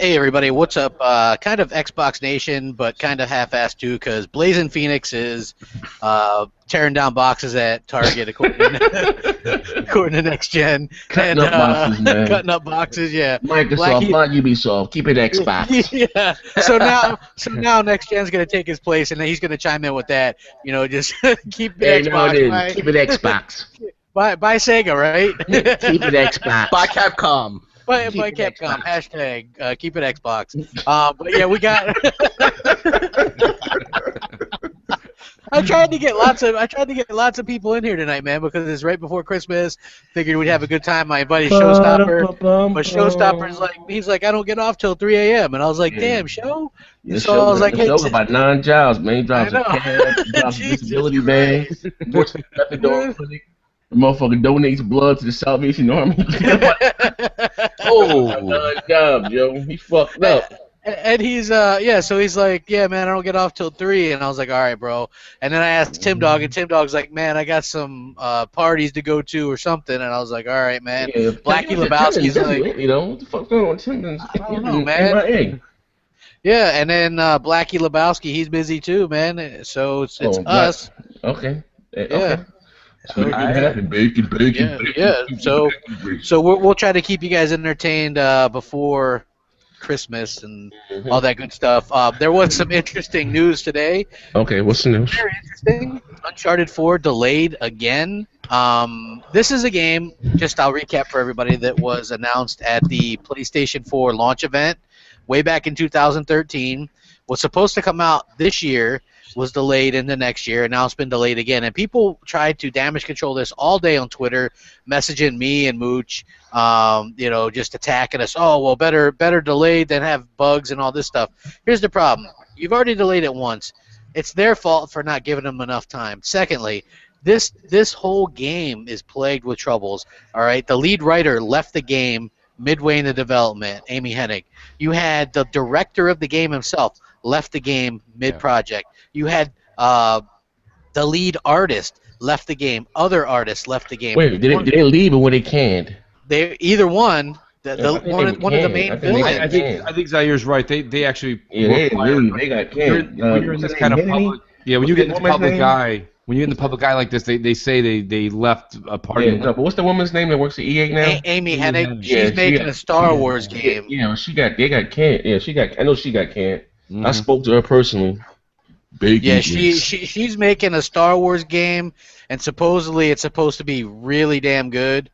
Hey everybody, what's up? Kind of Xbox Nation, but kind of half-assed too, because Blazing Phoenix is tearing down boxes at Target, according to Next Gen, Cutting and up boxes, man. cutting up boxes. Yeah, Microsoft, not Ubisoft. Keep it Xbox. yeah. So now Next Gen's gonna take his place, and then he's gonna chime in with that. You know, just keep Hey, it no, it Xbox. is. Keep it Xbox. Buy Sega, right? Keep it Xbox. By Capcom. By Keep it Capcom, Xbox. hashtag keep it Xbox. But yeah, we got. I tried to get lots of people in here tonight, man, because it's right before Christmas. Figured we'd have a good time. I invited Showstopper, but Showstopper's like, he's like, I don't get off till 3 a.m. And I was like, damn, Show. The So I was like, hey, show's about 9 jobs, man. He drops I a know. cab, he drops Jesus disability bag, works for the Methadone Clinic. The motherfucker donates blood to the Salvation Army. Oh. 9 jobs, yo. He fucked up. And he's so he's like, yeah, man, I don't get off till 3, and I was like, all right, bro. And then I asked Tim Dog, and Tim Dog's like, man, I got some parties to go to or something, and I was like, all right, man. Yeah, Blackie Lebowski's like, you know, what the fuck's going on with Tim? I don't know, man. Yeah, and then Blackie Lebowski, he's busy too, man. So it's us. Okay. Yeah. So bacon. Yeah. So we'll try to keep you guys entertained before Christmas and all that good stuff. There was some interesting news today. Okay, what's the news? Very interesting. Uncharted 4 delayed again. This is a game, just I'll recap for everybody, that was announced at the PlayStation 4 launch event way back in 2013. Was supposed to come out this year, was delayed into next year, and now it's been delayed again. And people tried to damage control this all day on Twitter, messaging me and Mooch, just attacking us. Oh, well, better delayed than have bugs and all this stuff. Here's the problem. You've already delayed it once. It's their fault for not giving them enough time. Secondly, this whole game is plagued with troubles. All right, the lead writer left the game midway in the development, Amy Hennig. You had the director of the game himself left the game mid-project. You had the lead artist left the game. Other artists left the game. Wait, did they leave or were they canned? They either one. One of the main villains. I think Zair's right. They actually. Yeah, they got canned. When you're in this kind of public, when you get in this public guy. When you're in the public eye like this, they say they left a party. Yeah, no, but what's the woman's name that works at EA now? Amy Hennig. She's making a Star Wars game. Yeah, they got canned. Yeah, I know she got canned. I spoke to her personally. Yeah, she's making a Star Wars game, and supposedly it's supposed to be really damn good.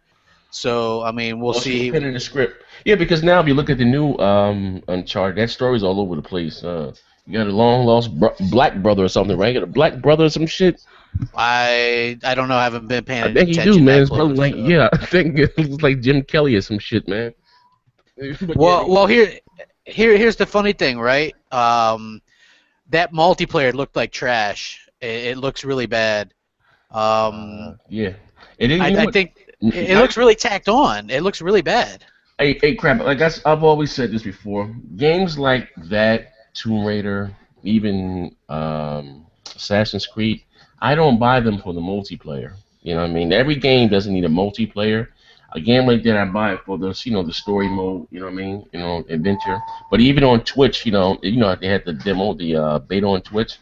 So I mean, we'll see. She's pinning the script. Yeah, because now if you look at the new Uncharted, that story's all over the place. You got a long lost black brother or something, right? You got a black brother or some shit. I don't know. I haven't been paying attention. I think you do, man. It's probably like I think it looks like Jim Kelly or some shit, man. Well, here's the funny thing, right? That multiplayer looked like trash. It looks really bad. Yeah. I think it looks really tacked on. It looks really bad. Hey, crap! Like I've always said this before. Games like that, Tomb Raider, even Assassin's Creed, I don't buy them for the multiplayer. You know what I mean? Every game doesn't need a multiplayer. A game like that, I buy it for the story mode. You know what I mean? Adventure. But even on Twitch, they had the demo, the beta on Twitch.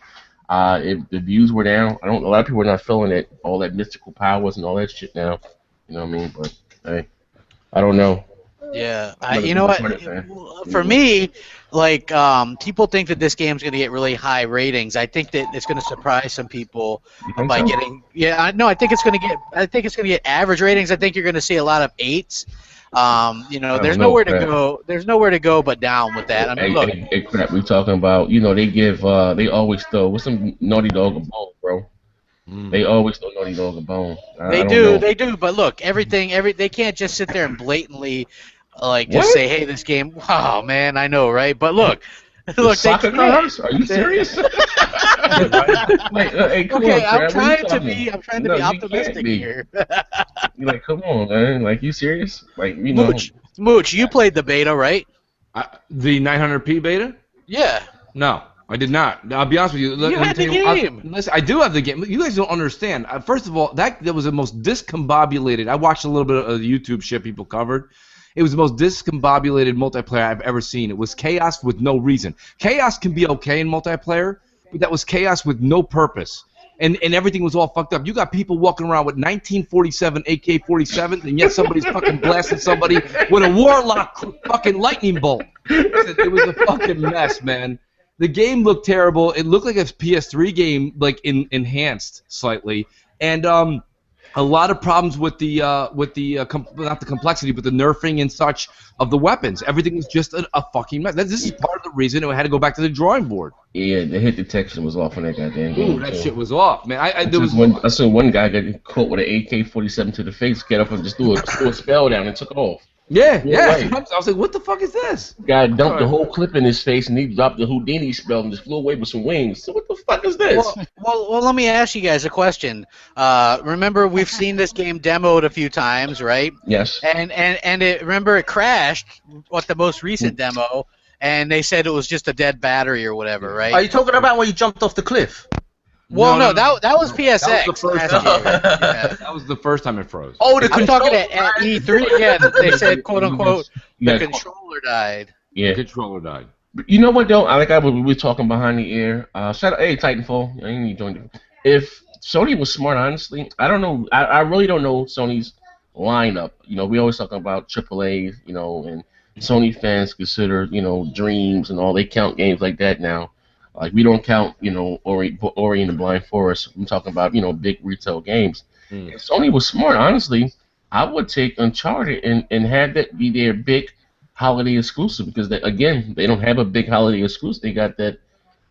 If the views were down, a lot of people are not feeling it. All that mystical powers and all that shit now. You know what I mean? But hey, I don't know. Yeah, you know what? For me, like, people think that this game's going to get really high ratings. I think that it's going to surprise some people by getting. Yeah, I think it's going to get average ratings. I think you're going to see a lot of 8s. There's nowhere to go. There's nowhere to go but down with that. I mean, look. Hey, crap! We talking about they always throw with some Naughty Dog a bone, bro. They always throw Naughty Dog a bone. They do. But look, they can't just sit there and blatantly, say, hey, this game. Oh man, I know, right? But look, soccer cars? Are you serious? I'm trying to be optimistic here. You're like, come on, man. Like, you serious? Like, Mooch, you played the beta, right? The 900p beta? Yeah. No, I did not. I'll be honest with you. You had the game. Listen, I do have the game. You guys don't understand. First of all, that was the most discombobulated. I watched a little bit of the YouTube shit people covered. It was the most discombobulated multiplayer I've ever seen. It was chaos with no reason. Chaos can be okay in multiplayer, but that was chaos with no purpose. And everything was all fucked up. You got people walking around with 1947 AK-47s, and yet somebody's fucking blasting somebody with a Warlock fucking lightning bolt. It was a fucking mess, man. The game looked terrible. It looked like a PS3 game, like enhanced slightly, and a lot of problems with the not the complexity, but the nerfing and such of the weapons. Everything was just a fucking mess. This is part of the reason it had to go back to the drawing board. Yeah, the hit detection was off on that goddamn game. Ooh, that shit was off, man. I saw one guy get caught with an AK-47 to the face, get up and just threw a spell down and took off. Yeah. I was like, what the fuck is this? Guy dumped the whole clip in his face, and he dropped the Houdini spell and just flew away with some wings. So what the fuck is this? Well, let me ask you guys a question. Remember, we've seen this game demoed a few times, right? Yes. And remember, it crashed with the most recent demo, and they said it was just a dead battery or whatever, right? Are you talking about when you jumped off the cliff? Well, no, that was PSX. That was the first time. Yeah. That was the first time it froze. Oh, I'm talking at E3 again. They said, quote unquote, the controller died. Yeah. The controller died. You know what though? We were talking behind the ear. Shout out, hey Titanfall. I ain't joined it. If Sony was smart, honestly, I don't know. I really don't know Sony's lineup. You know, we always talking about AAA. You know, and Sony fans consider Dreams and all. They count games like that now. Like, we don't count, Ori and the Blind Forest. I'm talking about, big retail games. If Sony was smart, honestly, I would take Uncharted and have that be their big holiday exclusive, because, they don't have a big holiday exclusive. They got that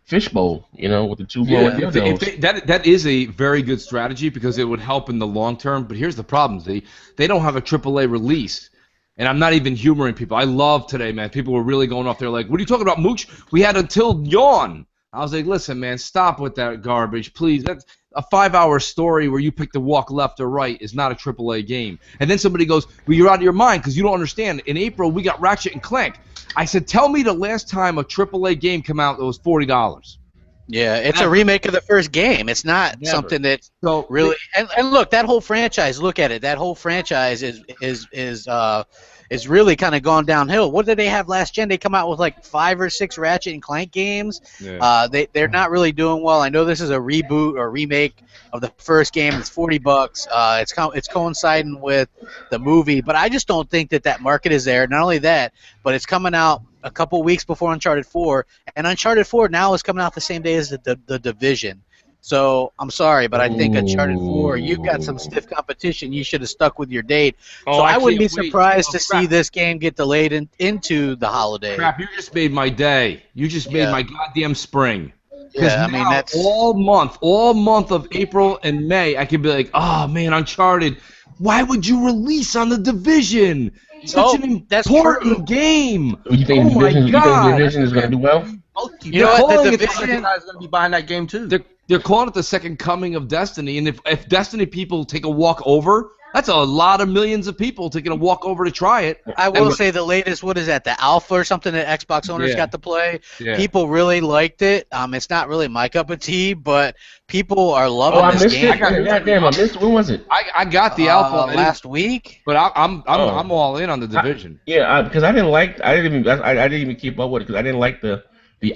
fishbowl, with the two blowing dildos. That is a very good strategy, because it would help in the long term. But here's the problem. They don't have a AAA release. And I'm not even humoring people. I love today, man. People were really going off there like, what are you talking about, Mooch? We had until yawn. I was like, listen, man, stop with that garbage, please. That's a 5-hour story where you pick to walk left or right is not a AAA game. And then somebody goes, well, you're out of your mind because you don't understand. In April, we got Ratchet and Clank. I said, tell me the last time a AAA game came out that was $40. Yeah, it's a remake of the first game. It's not something that's really. And look, that whole franchise. Look at it. That whole franchise is really kind of gone downhill. What did they have last gen? They come out with like 5 or 6 Ratchet and Clank games. Yeah. They're not really doing well. I know this is a reboot or remake of the first game. It's $40. It's coinciding with the movie, but I just don't think that market is there. Not only that, but it's coming out a couple weeks before Uncharted 4, and Uncharted 4 now is coming out the same day as the Division. So I'm sorry, but I think Uncharted 4, you've got some stiff competition. You should have stuck with your date. So I wouldn't be surprised to see this game get delayed into the holiday. Crap, you just made my day. You just made my goddamn spring. Yeah, I mean, that's all month of April and May, I could be like, oh man, Uncharted. Why would you release on the Division? Such an important game. You think Division is going to do well? You know what? The Division is going to be buying that game too. They're calling it the second coming of Destiny, and if Destiny people take a walk over, that's a lot of millions of people taking a walk over to try it. I will say the latest, what is that, the alpha or something that Xbox owners got to play? Yeah. People really liked it. It's not really my cup of tea, but people are loving this game. I missed. When was it? I got the alpha last week. But I'm all in on the Division. Because I didn't even keep up with it because I didn't like the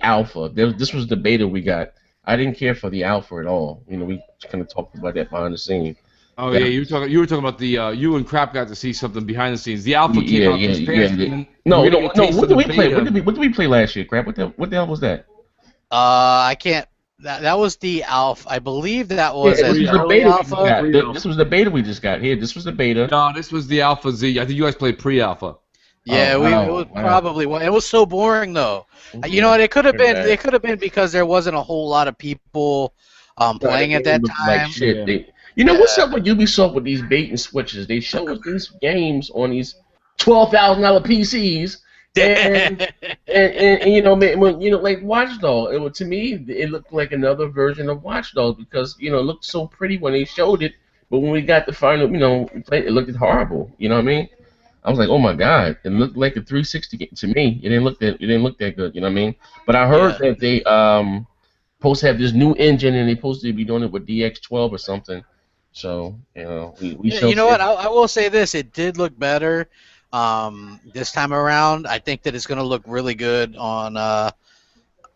alpha. This was the beta we got. I didn't care for the alpha at all. We kind of talked about that behind the scenes. Oh yeah, you were talking about the you and Crap got to see something behind the scenes. The alpha came out this past. No. What did we play? What did we play last year, Crap? What the hell was that? I can't. That was the alpha. I believe that was the beta alpha. This was the beta we just got here. This was the beta. No, this was the alpha Z. I think you guys played pre-alpha. Yeah, it was probably. It was so boring though. You know what? It could have been. It could have been because there wasn't a whole lot of people playing at that time. Like shit. What's up with Ubisoft with these bait and switches? They show us these games on these $12,000 PCs, and like Watch Dogs. To me, it looked like another version of Watch Dogs because it looked so pretty when they showed it, but when we got the final, it looked horrible. You know what I mean? I was like, oh my god, it looked like a 360 game to me. It didn't look that good. You know what I mean? But I heard that they supposed to have this new engine and they supposed to be doing it with DX12 or something. So we you know what? I will say this: it did look better. this time around. I think that it's going to look really good on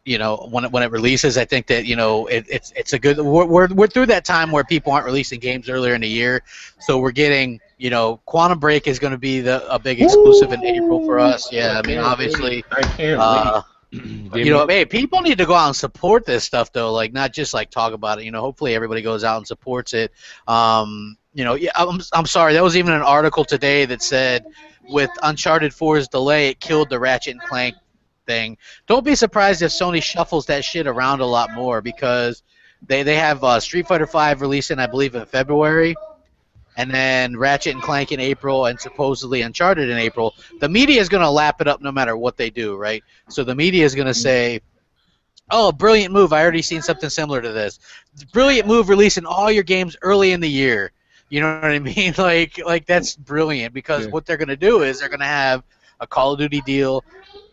when it releases. I think that it's a good. We're through that time where people aren't releasing games earlier in the year, so we're getting Quantum Break is going to be a big exclusive in April for us. Yeah, I mean obviously. I can't wait. Hey, people need to go out and support this stuff though, like not just like talk about it. Hopefully everybody goes out and supports it. Yeah, I'm sorry. There was even an article today that said with Uncharted 4's delay, it killed the Ratchet and Clank thing. Don't be surprised if Sony shuffles that shit around a lot more because they have Street Fighter V releasing, I believe, in February. And then Ratchet and Clank in April, and supposedly Uncharted in April. The media is going to lap it up no matter what they do, right? So the media is going to say, "Oh, brilliant move! I already seen something similar to this. Brilliant move, releasing all your games early in the year." You know what I mean? Like that's brilliant because what they're going to do is they're going to have a Call of Duty deal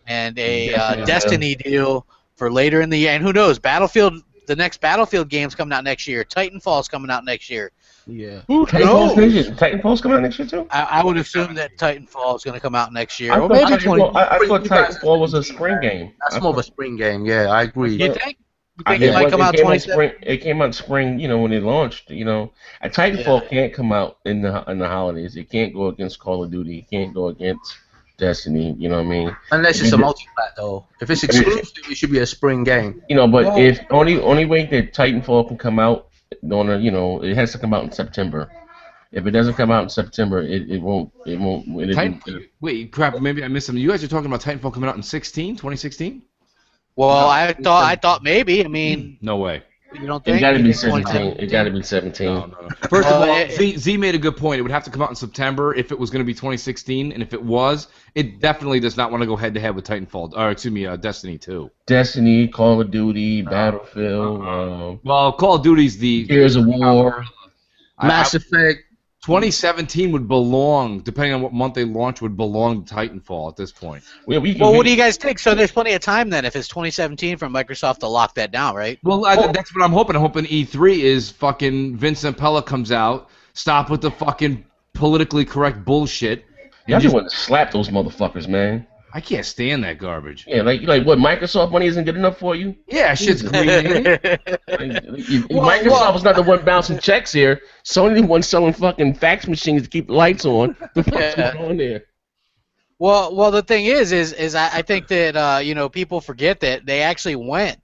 and a Destiny deal for later in the year. And who knows? The next Battlefield game's coming out next year. Titanfall's coming out next year. Yeah. Titanfall's coming out next year too? I would assume that Titanfall is going to come out next year. I Or thought maybe Titanfall was a spring game. That's more of a spring game. Yeah, I agree. You think? You think it might come out 27? It came out spring, when it launched. Titanfall can't come out in the holidays. It can't go against Call of Duty. It can't go against Destiny. You know what I mean? Unless it's a multi-plat though. If it's exclusive, it should be a spring game. But if only way that Titanfall can come out, it has to come out in September. If it doesn't come out in September, it won't. Wait, crap! Maybe I missed something. You guys are talking about Titanfall coming out in 2016? Well, I thought maybe. I mean, no way. You don't think? It got to be 17. It got to be 17. No. First of all, Z made a good point. It would have to come out in September if it was going to be 2016, and if it was, it definitely does not want to go head-to-head with Titanfall, or excuse me, Destiny 2. Destiny, Call of Duty, Battlefield. Well, Call of Duty's the Gears of War, Mass Effect. 2017 would belong, depending on what month they launch, would belong to Titanfall at this point. Well, what do you guys think? So there's plenty of time then if it's 2017 for Microsoft to lock that down, right? Well, that's what I'm hoping. I'm hoping E3 is fucking Vincent Pella comes out, stop with the fucking politically correct bullshit. Y'all just want to slap those motherfuckers, man. I can't stand that garbage. Yeah, like what? Microsoft money isn't good enough for you? Yeah, shit's green. Microsoft was not the one bouncing checks here. Sony the one selling fucking fax machines to keep the lights on. The fuck's going on there? Well, the thing is I think that people forget that they actually went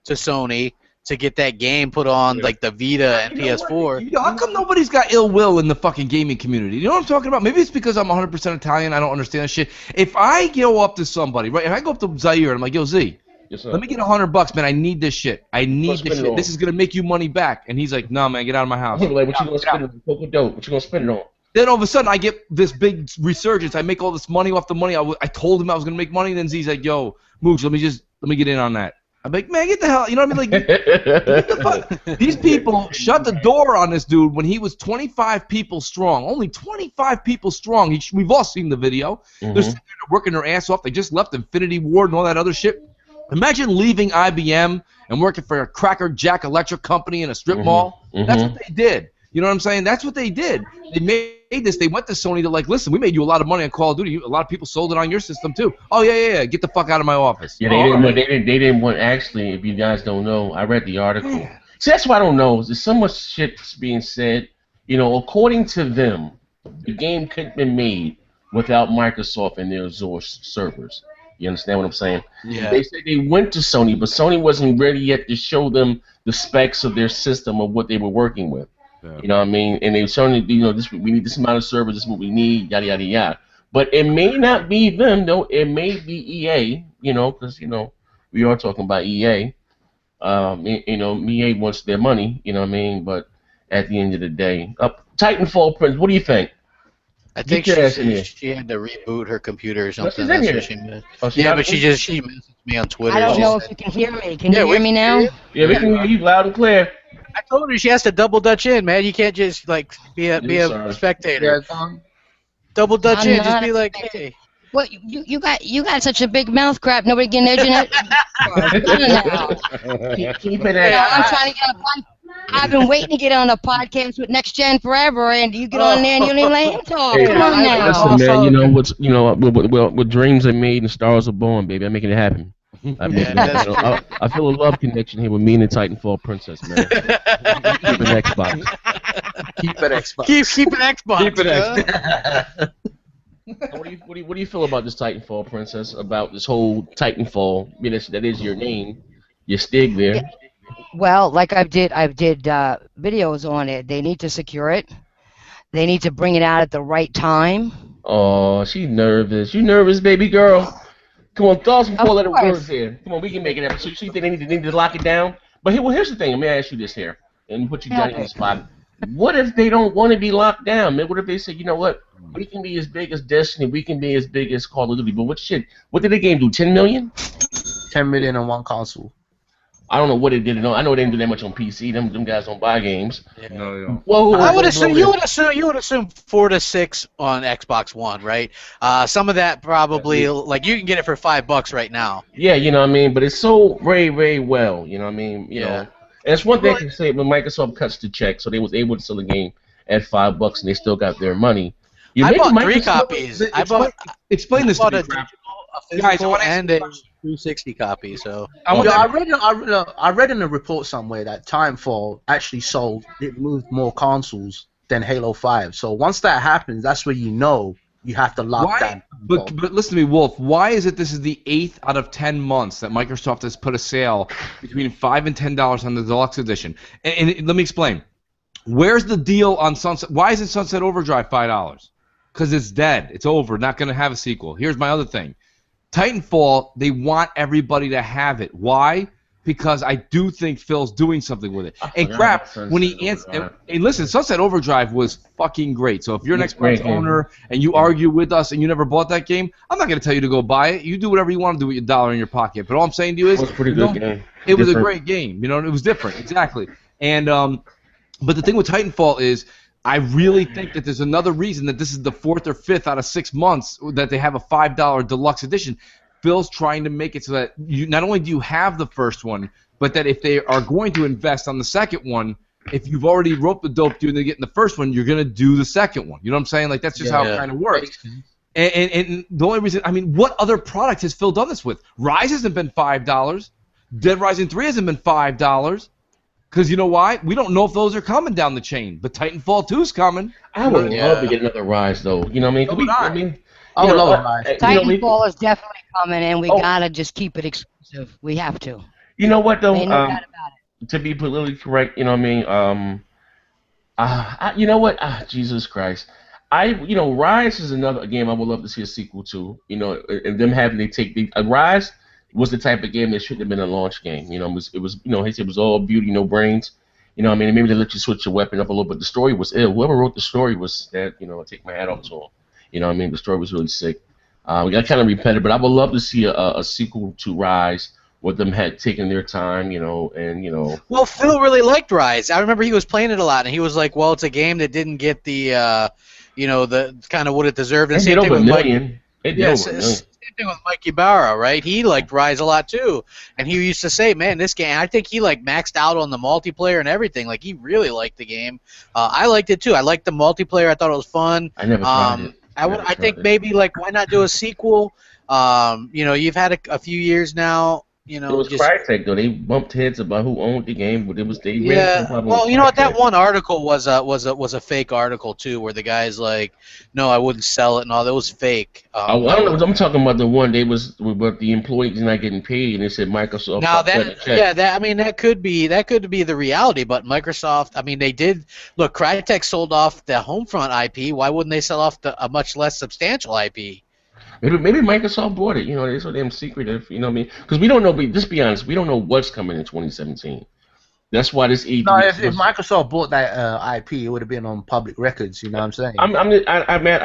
to Sony to get that game put on like the Vita and PS4. How come nobody's got ill will in the fucking gaming community? You know what I'm talking about? Maybe it's because I'm 100% Italian. I don't understand that shit. If I go up to somebody, right? If I go up to Zaire and I'm like, yo, Z, let me get $100, man. I need this shit. I need this shit. This is gonna make you money back. And he's like, no, man, get out of my house. Like, what you gonna spend it on? Cocoa dough. What you gonna spend it on? Then all of a sudden, I get this big resurgence. I make all this money off the money. I told him I was gonna make money. And then Z's like, yo, Mooch, let me get in on that. I'm like, man, get the hell, you know what I mean? Like, get the fuck. These people shut the door on this dude when he was 25 people strong. Only 25 people strong. We've all seen the video. They're sitting there working their ass off. They just left Infinity Ward and all that other shit. Imagine leaving IBM and working for a Cracker Jack Electric Company in a strip mall. That's what they did. You know what I'm saying? That's what they did. They made this. They went to Sony. They're like, listen, we made you a lot of money on Call of Duty. A lot of people sold it on your system too. Oh yeah. Get the fuck out of my office. Yeah, they didn't want. Actually, if you guys don't know, I read the article. Yeah. See, that's what I don't know. There's so much shit being said. According to them, the game couldn't have been made without Microsoft and their Azure servers. You understand what I'm saying? Yeah. They said they went to Sony, but Sony wasn't ready yet to show them the specs of their system of what they were working with. Yeah. You know what I mean? And they showing we need this amount of servers, this is what we need, yada yada yada. But it may not be them though. It may be EA. Because we are talking about EA. EA wants their money. You know what I mean? But at the end of the day, Titanfall, Prince. What do you think? I think she had to reboot her computer or something. That's what she missed. But she messaged me on Twitter. I don't know if you can hear me. Can you hear me now? Yeah, we can hear you loud and clear. I told her she has to double dutch in, man. You can't just be a spectator. Double dutch in. Just be like, hey. What you got such a big mouth, crap. Nobody can edge in it. Keep it at. I'm trying to get a I've been waiting to get on a podcast with Next Gen forever, and you get on there and you don't even let him talk. Hey, Come on now. listen, man. What dreams are made and stars are born, baby. I'm making it happen. I feel a love connection here with me and the Titanfall princess, man. Keep an Xbox. Keep it Xbox. Keep an Xbox. Keep it Xbox. What do you feel about this Titanfall princess? About this whole Titanfall? I mean, that is your name. Your stig there. Well, like I did videos on it. They need to secure it. They need to bring it out at the right time. Oh, she's nervous. You nervous, baby girl? Come on, throw some 4-letter course. words here. Come on, we can make it happen. So you think they need to lock it down? But here's the thing. Let me ask you this here, and put you down in the spot. What if they don't want to be locked down, man? What if they say, you know what? We can be as big as Destiny. We can be as big as Call of Duty. But what did the game do? 10 million? 10 million on one console. I don't know what it did. I know they didn't do that much on PC. Them guys don't buy games. No, they don't. Whoa, I would assume you would assume 4 to 6 on Xbox One, right? Some of that probably like you can get it for $5 right now. Yeah, you know what I mean. But it's sold very, very well. You know what I mean. You know, and it's one thing to say when Microsoft cuts the check, so they was able to sell the game at $5 and they still got their money. I bought 3 copies. Explain this to me. Guys, and a 360 copy. So I read in a report somewhere that Titanfall actually moved more consoles than Halo 5. So once that happens, that's where you know you have to lock down. But listen to me, Wolf. Why is it this is the 8th out of 10 months that Microsoft has put a sale between $5 and $10 on the deluxe edition? And let me explain. Where's the deal on Sunset? Why isn't Sunset Overdrive $5? Because it's dead. It's over. Not going to have a sequel. Here's my other thing. Titanfall, they want everybody to have it. Why? Because I do think Phil's doing something with it. And crap, when he answered, and listen, Sunset Overdrive was fucking great. So if you're an Xbox owner and you argue with us and you never bought that game, I'm not going to tell you to go buy it. You do whatever you want to do with your dollar in your pocket. But all I'm saying to you is, it was a pretty good game. It was a great game. You know, it was different, exactly. And but the thing with Titanfall is, I really think that there's another reason that this is the 4th or 5th out of 6 months that they have a $5 deluxe edition. Phil's trying to make it so that you not only do you have the first one, but that if they are going to invest on the second one, if you've already roped the dope dude into getting the first one, you're going to do the second one. You know what I'm saying? Like, that's just how it kind of works. And the only reason, I mean, what other product has Phil done this with? Rise hasn't been $5. Dead Rising 3 hasn't been $5. Because you know why? We don't know if those are coming down the chain. But Titanfall 2's coming. I would love to get another Rise, though. You know what I mean? I would love a Rise. Titanfall is definitely coming, and we gotta just keep it exclusive. We have to. You know what, though? Ain't no doubt about it. To be politically correct, you know what I mean? You know what? Jesus Christ. Rise is another game I would love to see a sequel to. You know, and them having to take the Rise was the type of game that shouldn't have been a launch game. You know, it was it was all beauty, no brains. You know what I mean? And maybe they let you switch your weapon up a little bit. The story was ill. Whoever wrote the story was that, I take my hat off to him. You know what I mean? The story was really sick. We got kind of repetitive, but I would love to see a sequel to Rise with them had taken their time, and. Well, Phil really liked Rise. I remember he was playing it a lot, and he was like, well, it's a game that didn't get the, the kind of what it deserved. And same thing with Mike. Same thing with Mikey Barra, right? He liked Rise a lot too, and he used to say, "Man, this game." I think he maxed out on the multiplayer and everything. Like he really liked the game. I liked it too. I liked the multiplayer. I thought it was fun. I never tried it. I think maybe why not do a sequel? You've had a few years now. It was Crytek though. They bumped heads about who owned the game, but it was they. Yeah. Well, you know what? That one article was a fake article too, where the guy's like, "No, I wouldn't sell it," and all that was fake. I don't know. I'm talking about the one but the employees not getting paid, and they said Microsoft. Now that could be the reality, but Microsoft. I mean, they did look. Crytek sold off the Homefront IP. Why wouldn't they sell off a much less substantial IP? Maybe Microsoft bought it. They're so damn secretive. You know what I mean? Because we don't know. Just be honest, we don't know what's coming in 2017. That's why this E3. No, if Microsoft bought that IP, it would have been on public records. You know what I'm saying? I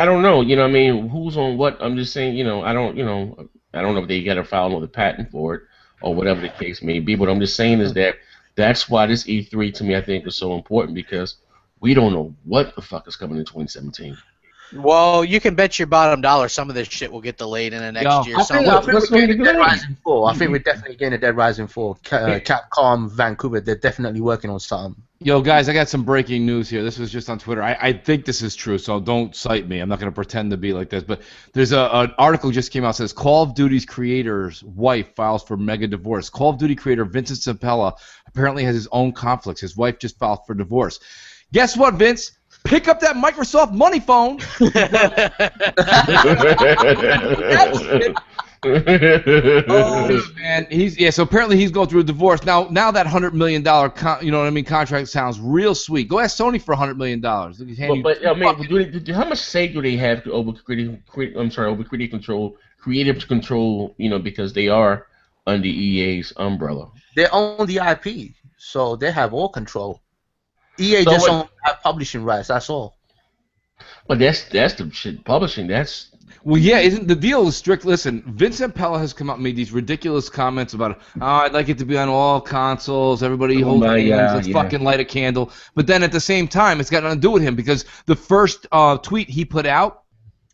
don't know. You know what I mean? Who's on what? I'm just saying. I don't know if they got to file another patent for it or whatever the case may be. But I'm just saying is that's why this E3 to me I think is so important because we don't know what the fuck is coming in 2017. Well, you can bet your bottom dollar some of this shit will get delayed in the next year. I think we're getting Dead Rising 4. I think we're definitely getting a Dead Rising 4. Capcom Vancouver, they're definitely working on something. Yo, guys, I got some breaking news here. This was just on Twitter. I think this is true, so don't cite me. I'm not going to pretend to be like this. But there's an article just came out that says Call of Duty's creator's wife files for mega divorce. Call of Duty creator Vincent Zampella apparently has his own conflicts. His wife just filed for divorce. Guess what, Vince? Pick up that Microsoft money phone. Oh man, so apparently he's going through a divorce now. Now that $100 million, contract sounds real sweet. Go ask Sony for $100 million. But I mean, how much say do they have over creative control? Because they are under EA's umbrella. They own the IP, so they have all control. EA just don't have publishing rights. That's all. But that's the shit. Publishing. Well, yeah, isn't the deal is strict? Listen, Vincent Pella has come out and made these ridiculous comments about, I'd like it to be on all consoles. Everybody hold hands, let's fucking light a candle. But then at the same time, it's got nothing to do with him because the first tweet he put out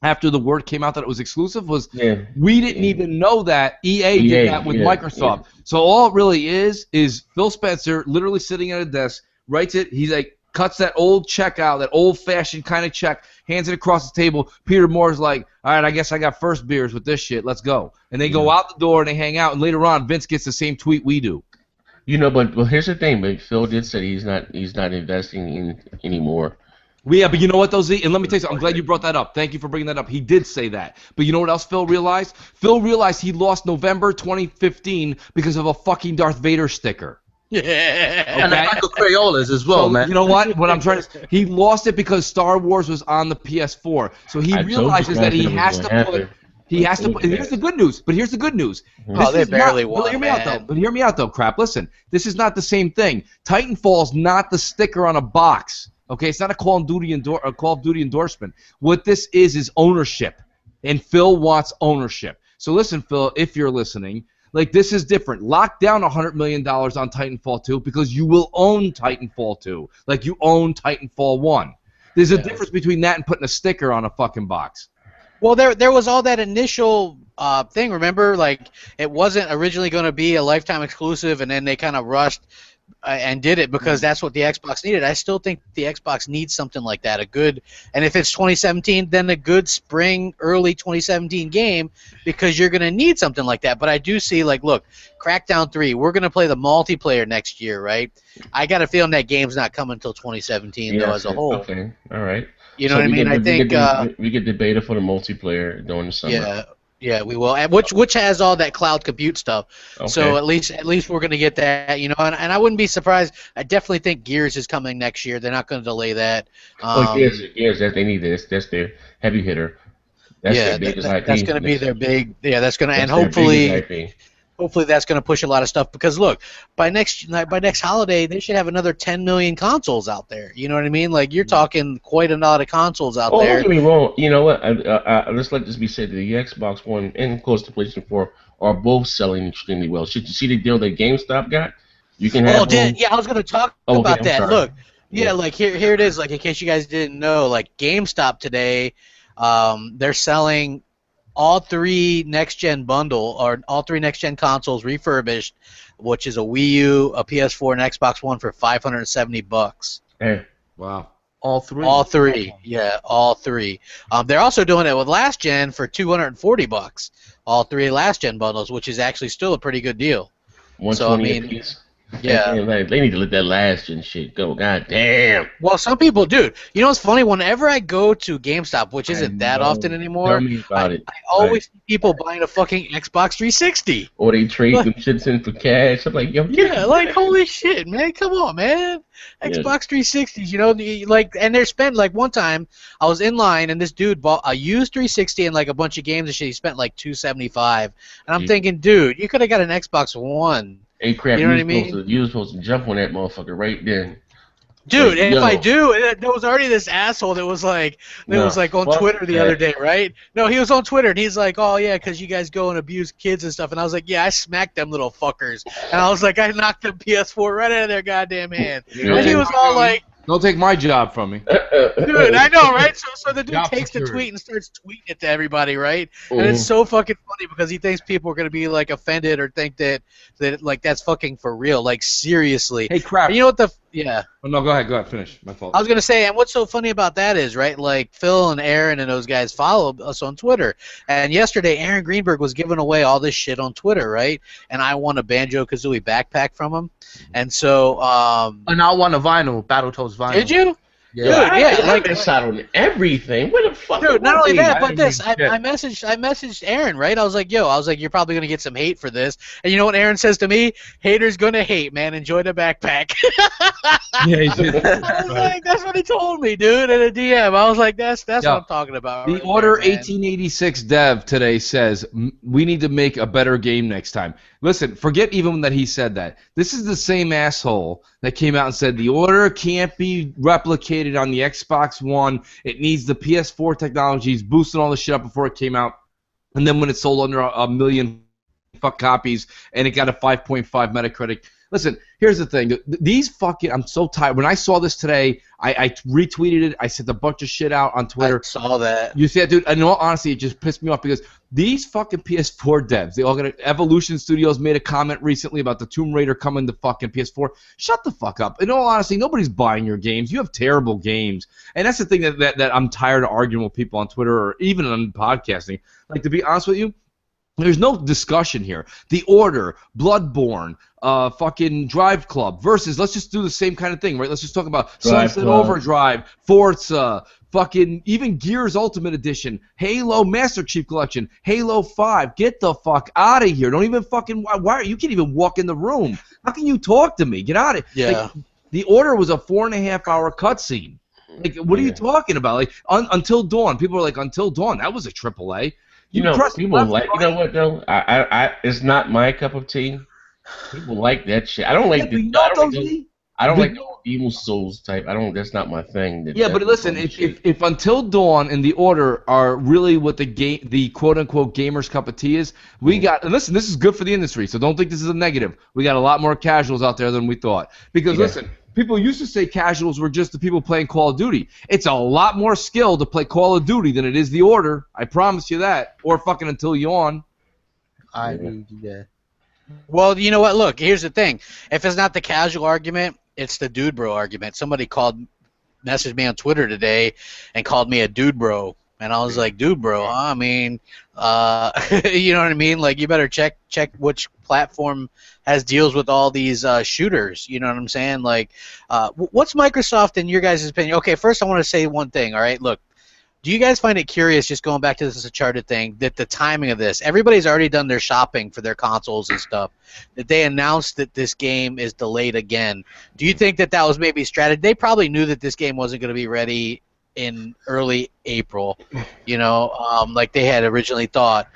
after the word came out that it was exclusive was, we didn't even know that EA did that with Microsoft. Yeah. So all it really is Phil Spencer literally sitting at a desk, writes it, he's like, cuts that old check out, that old-fashioned kind of check, hands it across the table. Peter Moore's like, all right, I guess I got first beers with this shit. Let's go. And they go out the door and they hang out. And later on, Vince gets the same tweet we do. But here's the thing. But Phil did say he's not investing in anymore. Well, yeah, but you know what, though, Z? And let me tell you something. I'm glad you brought that up. Thank you for bringing that up. He did say that. But you know what else Phil realized? Phil realized he lost November 2015 because of a fucking Darth Vader sticker. Yeah, okay? And the Michael Crayolas as well, man. You know what? What I'm trying to he lost it because Star Wars was on the PS4. So he realizes that he has to put. He has to put. Here's the good news. But here's the good news. Oh, they barely won. Hear me out though. But hear me out though, crap. Listen, this is not the same thing. Titanfall's not the sticker on a box. Okay, it's not a Call of Duty endorsement. What this is ownership, and Phil wants ownership. So listen, Phil, if you're listening. Like, this is different. Lock down $100 million on Titanfall 2 because you will own Titanfall 2 like you own Titanfall 1. There's a difference between that and putting a sticker on a fucking box. Well, there was all that initial thing, remember? Like, it wasn't originally going to be a lifetime exclusive, and then they kind of rushed and did it because that's what the Xbox needed. I still think the Xbox needs something like that, and if it's 2017, then a good spring, early 2017 game, because you're going to need something like that. But I do see, like, look, Crackdown 3, we're going to play the multiplayer next year, right? I got a feeling that game's not coming until 2017, though, as a whole. Okay, all right. You know what I mean? I think we get the beta for the multiplayer during the summer. Yeah, we will. And which has all that cloud compute stuff. Okay. So at least we're gonna get that, And I wouldn't be surprised. I definitely think Gears is coming next year. They're not gonna delay that. Gears, that they need this. That's their heavy hitter. That's their biggest IP. That's gonna be their big. Yeah, that's gonna and hopefully that's going to push a lot of stuff because look, by next holiday they should have another 10 million consoles out there. You know what I mean? Like you're talking quite a lot of consoles out there. Don't get me wrong. You know what? Let's let this be said. The Xbox One and of course the PlayStation 4 are both selling extremely well. Should you see the deal that GameStop got? You can have. I was going to talk about that. Sorry. Look, like here it is. Like in case you guys didn't know, like GameStop today, they're selling all three next-gen consoles refurbished, which is a Wii U, a PS4, and Xbox One for $570. Hey. Wow. All three. Yeah, all three. They're also doing it with last gen for $240. All three last gen bundles, which is actually still a pretty good deal. 120 apiece. Yeah. They need to let that last gen shit go. God damn. Well, some people do. You know what's funny? Whenever I go to GameStop, which isn't that often anymore, Tell me about it. I always see people buying a fucking Xbox 360. Or they trade them shits in for cash. I'm like, yo, like holy shit, man! Come on, man. Xbox 360s, and they're spending like one time I was in line and this dude bought a used 360 and like a bunch of games and shit. He spent like $275, and I'm thinking, dude, you could have got an Xbox One. Hey, crap, you know what I mean? You were supposed to jump on that motherfucker right then. Dude, if I do, there was already this asshole that was like, on Twitter the other day, right? No, he was on Twitter and he's like, oh yeah, because you guys go and abuse kids and stuff, and I was like, yeah, I smacked them little fuckers, and I was like, I knocked the PS4 right out of their goddamn hand, and he was all like, don't take my job from me. Dude, I know, right? So the dude takes the tweet and starts tweeting it to everybody, right? And it's so fucking funny because he thinks people are gonna be like offended or think that like that's fucking for real. Like seriously. Hey, crap. And you know what Yeah. Oh, no, go ahead, finish. My fault. I was gonna say, and what's so funny about that is, right? Like Phil and Aaron and those guys follow us on Twitter. And yesterday, Aaron Greenberg was giving away all this shit on Twitter, right? And I won a Banjo Kazooie backpack from him. And so, And I won a vinyl, Battletoads vinyl. did you? Yeah. Dude, yeah, I like missed out on everything. What the fuck? dude, not only that, I but didn't this. give a I messaged Aaron, right? I was like, you're probably gonna get some hate for this. And you know what Aaron says to me? Haters gonna hate, man. Enjoy the backpack. Yeah, he did. I was like, that's what he told me, dude, in a DM. I was like, that's Yeah. what I'm talking about. The right Order there, man. 1886 dev today says we need to make a better game next time. Listen, forget even that he said that. This is the same asshole that came out and said the Order can't be replicated on the Xbox One. It needs the PS4 technology. He's boosting all the shit up before it came out. And then when it sold under a million copies and it got a 5.5 Metacritic. Listen, here's the thing. These fucking, I'm so tired. When I saw this today, I retweeted it. I sent a bunch of shit out on Twitter. I saw that. You see that, dude? And in all honesty, it just pissed me off because these fucking PS4 devs, they all got Evolution Studios made a comment recently about the Tomb Raider coming to fucking PS4. Shut the fuck up. In all honesty, nobody's buying your games. You have terrible games. And that's the thing that I'm tired of arguing with people on Twitter or even on podcasting. Like, to be honest with you, there's no discussion here. The Order, Bloodborne, fucking Drive Club versus, let's just do the same kind of thing, right? Let's just talk about Sunset Overdrive, Forza, fucking even Gears Ultimate Edition, Halo Master Chief Collection, Halo 5. Get the fuck out of here. Don't even fucking, why you can't even walk in the room. How can you talk to me? Get out of here. Yeah. Like, the Order was a 4.5-hour cutscene. Like, what are you talking about? Like, Until Dawn. People are like, Until Dawn, that was a AAA. You know, people like. You know what though? It's not my cup of tea. People like that shit. I don't like the. I don't like the Demon Souls type. That's not my thing. Yeah, but listen, if Until Dawn and The Order are really what the quote unquote gamers cup of tea is, we got. And listen, this is good for the industry, so don't think this is a negative. We got a lot more casuals out there than we thought. Because listen, people used to say casuals were just the people playing Call of Duty. It's a lot more skill to play Call of Duty than it is The Order. I promise you that. Or fucking Until Yawn. I agree with you there. Well, you know what? Look, here's the thing. If it's not the casual argument, it's the dude bro argument. Somebody messaged me on Twitter today and called me a dude bro. And I was like, dude bro, huh? I mean, you know what I mean? Like, you better check which platform has deals with all these shooters. You know what I'm saying? Like, what's Microsoft in your guys' opinion? Okay, first I want to say one thing, all right? Look, do you guys find it curious, just going back to this Uncharted thing, that the timing of this, everybody's already done their shopping for their consoles and stuff, that they announced that this game is delayed again. Do you think that was maybe strategy? They probably knew that this game wasn't going to be ready in early April, you know, like they had originally thought.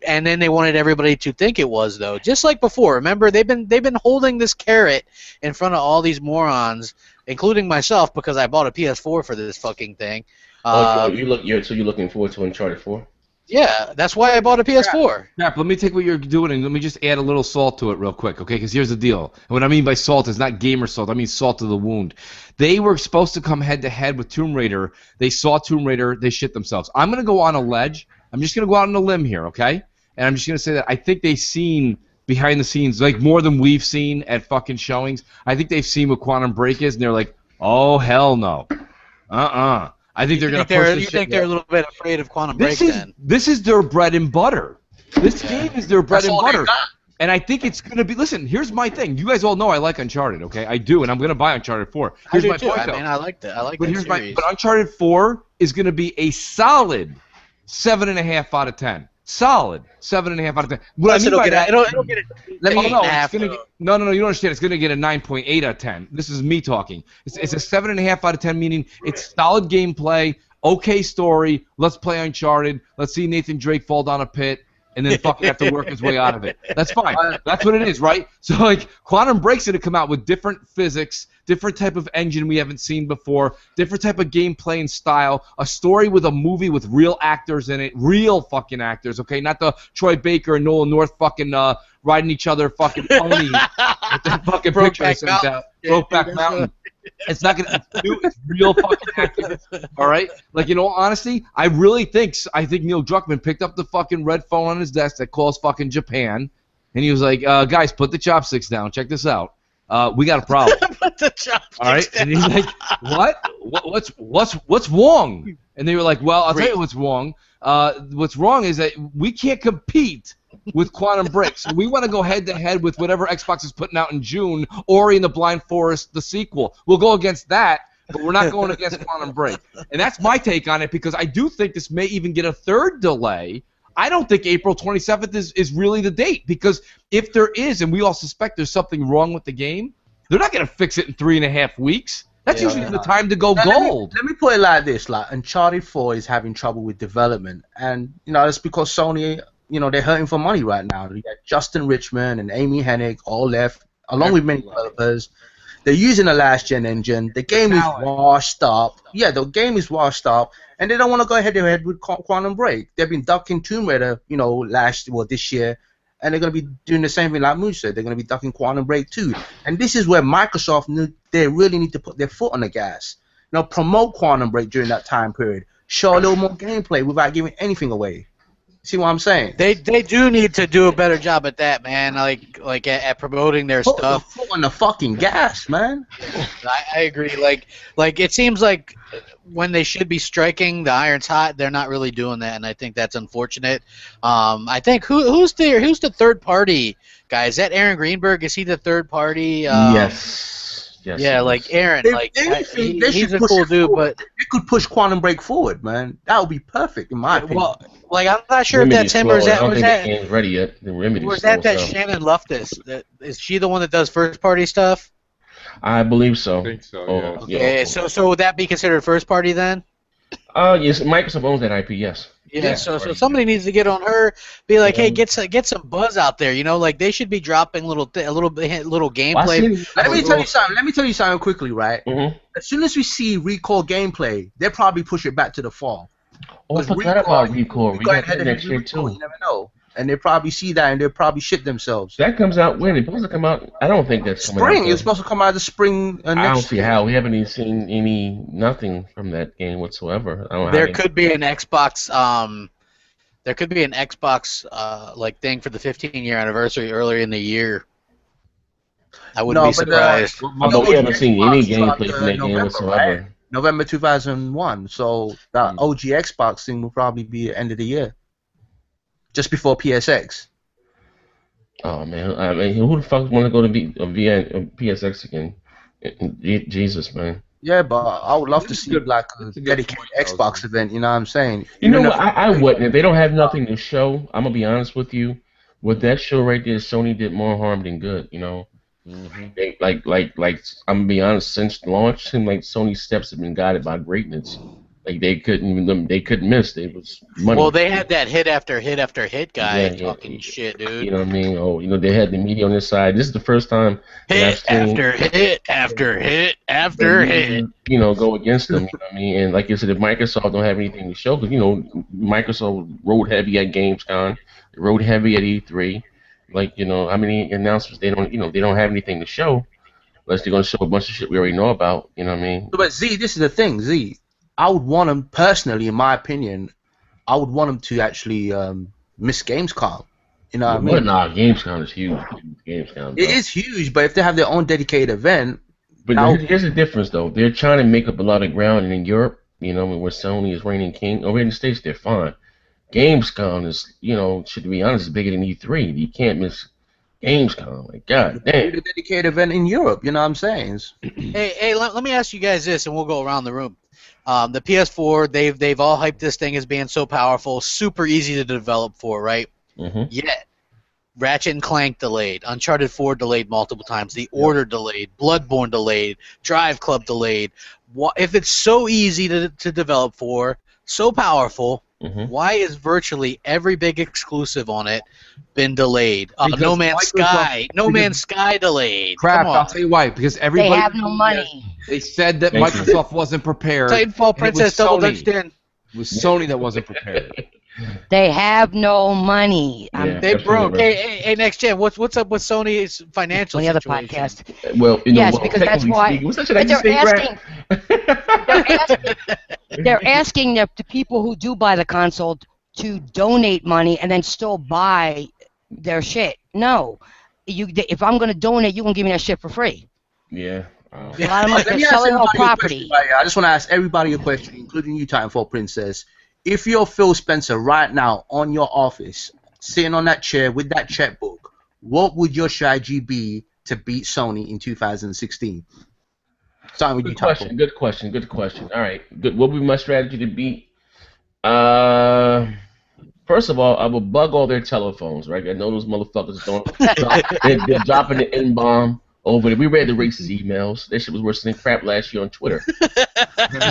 And then they wanted everybody to think it was, though, just like before. Remember, they've been holding this carrot in front of all these morons, including myself, because I bought a PS4 for this fucking thing. So you're looking forward to Uncharted 4? Yeah, that's why I bought a PS4. Crap, let me take what you're doing and let me just add a little salt to it real quick, okay? Because here's the deal. And what I mean by salt is not gamer salt. I mean salt to the wound. They were supposed to come head-to-head with Tomb Raider. They saw Tomb Raider. They shit themselves. I'm going to go on a ledge. I'm just going to go out on a limb here, okay? And I'm just going to say that I think they've seen behind the scenes, like more than we've seen at fucking showings. I think they've seen what Quantum Break is, and they're like, oh, hell no. I think they're going to push this shit. You think they're a little bit afraid of Quantum Break, then? This is their bread and butter. This game is their bread and butter. And I think it's going to be... Listen, here's my thing. You guys all know I like Uncharted, okay? I do, and I'm going to buy Uncharted 4. Here's my point, though. I mean, I like that. I like that series. But Uncharted 4 is going to be a solid 7.5 out of 10. Solid 7.5 out of 10. What I mean by that... It'll get it. No, you don't understand. It's going to get a 9.8 out of 10. This is me talking. It's a 7.5 out of 10, meaning it's solid gameplay, okay story. Let's play Uncharted. Let's see Nathan Drake fall down a pit and then fucking have to work his way out of it. That's fine. That's what it is, right? So, like, Quantum Break's going to come out with different physics, different type of engine we haven't seen before, different type of gameplay and style, a story with a movie with real actors in it, real fucking actors, okay? Not the Troy Baker and Nolan North fucking riding each other fucking ponies with that fucking picture they sent out. Brokeback Mountain. It's not going to do. It's real fucking actors. All right? Like, in all honesty, I think Neil Druckmann picked up the fucking red phone on his desk that calls fucking Japan, and he was like, guys, put the chopsticks down. Check this out. we got a problem. Put the chopsticks All right, down. and he's like, what's wrong? And they were like, well, I'll tell you what's wrong. What's wrong is that we can't compete with Quantum Break. So we want to go head to head with whatever Xbox is putting out in June, Ori and the Blind Forest, the sequel. We'll go against that, but we're not going against Quantum Break. And that's my take on it, because I do think this may even get a third delay. I don't think April 27th is really the date, because if there is, and we all suspect there's something wrong with the game, they're not going to fix it in 3.5 weeks. That's usually the time to go gold. Let me put it like this: like Uncharted 4 is having trouble with development, and it's because Sony, they're hurting for money right now. You got Justin Richmond and Amy Hennig all left, along with many developers. They're using a last-gen engine. The game is washed up. Yeah, the game is washed up, and they don't want to go head-to-head with Quantum Break. They've been ducking Tomb Raider, this year, and they're going to be doing the same thing like Moose said. They're going to be ducking Quantum Break too. And this is where Microsoft they really need to put their foot on the gas. Promote Quantum Break during that time period. Show a little more gameplay without giving anything away. See what I'm saying? They do need to do a better job at that, man. Like at promoting their Put stuff. the foot on the fucking gas, man. I agree. Like it seems like when they should be striking the irons hot, they're not really doing that, and I think that's unfortunate. I think who's the third party guy? Is that Aaron Greenberg? Is he the third party? Yes. Yeah, like Aaron. He's a cool dude, but they could push Quantum Break forward, man. That would be perfect in my opinion. Well, I'm not sure if that's him or is that. I don't think the game's ready yet. The Remedy's or is that Shannon Loftus? Is she the one that does first party stuff? I believe so. I think so, yeah. Okay, so would that be considered first party then? Yes, Microsoft owns that IP. Yes. Yeah, so somebody needs to get on her, be like, hey, get some buzz out there, like they should be dropping a little gameplay. Let me tell you something quickly, right? Mm-hmm. As soon as we see Recall gameplay, they'll probably push it back to the fall. Oh, I forgot about Recall. We got that next year too. You never know. And they probably see that, and they'll probably shit themselves. That comes out when? It's supposed to come out. I don't think that's coming out. Spring. It's supposed to come out the spring next I don't see how. We haven't even seen nothing from that game whatsoever. There could be an Xbox. There could be an Xbox like thing for the 15-year anniversary earlier in the year. I wouldn't be surprised. Although we haven't seen any gameplay from that game whatsoever. Right? November 2001. So that OG Xbox thing will probably be the end of the year. Just before PSX. Oh man, I mean, who the fuck want to go to PSX again? Jesus, man. Yeah, but I would love to see like a dedicated Xbox event. You know what I'm saying? You know what? I wouldn't. If they don't have nothing to show, I'm gonna be honest with you. With that show right there, Sony did more harm than good. Mm-hmm. They, like I'm gonna be honest. Since launch, like Sony's steps have been guided by greatness. Like they couldn't miss. It was money. Well, they had that hit after hit after hit guy talking shit, dude. You know what I mean? Oh, they had the media on their side. This is the first time hit after hit after hit after hit. Go against them. You know what I mean? And like you said, if Microsoft don't have anything to show, because Microsoft rode heavy at Gamescom, rode heavy at E3. Like how many announcements they don't have anything to show, unless they're gonna show a bunch of shit we already know about. You know what I mean? But Z, this is the thing, Z. I would want them, personally, in my opinion, I would want them to actually miss Gamescom. You know what I mean? Nah, Gamescom is huge. Gamescom. It is huge, but if they have their own dedicated event... But here's the difference, though. They're trying to make up a lot of ground, and in Europe, where Sony is reigning king, over in the States, they're fine. Gamescom is, should be honest, is bigger than E3. You can't miss Gamescom. Like, god damn. A dedicated event in Europe, you know what I'm saying? Hey, let me ask you guys this, and we'll go around the room. The PS4, they've all hyped this thing as being so powerful, super easy to develop for, right? Mm-hmm. Yet, Ratchet and Clank delayed, Uncharted 4 delayed multiple times, The Order delayed, Bloodborne delayed, Drive Club delayed. If it's so easy to develop for, so powerful, why is virtually every big exclusive on it been delayed? No Man's Sky delayed. Crap, Come on. I'll tell you why. Because everybody They have no money. They said that Microsoft wasn't prepared. Titanfall Princess Double Dutch Den. It was Sony that wasn't prepared. They have no money. Yeah. They broke. Hey, next gen. What's up with Sony's financial On the other situation? podcast. Well, Yes, because that's why. They're asking the people who do buy the console to donate money and then still buy their shit. No, if I'm gonna donate, you're gonna give me that shit for free. Yeah. A lot of money Let for me ask selling our everybody a question property. right here. I just want to ask everybody a question, including you, Titanfall Princess. If you're Phil Spencer right now on your office, sitting on that chair with that checkbook, what would your strategy be to beat Sony in 2016? Starting with you, Good question. Titanfall. Good question. Good question. All right. Good. What would be my strategy to beat? Uh, First of all, I will bug all their telephones. Right. I know those motherfuckers they're dropping the N bomb over there. We read the racist emails. That shit was worse than crap last year on Twitter.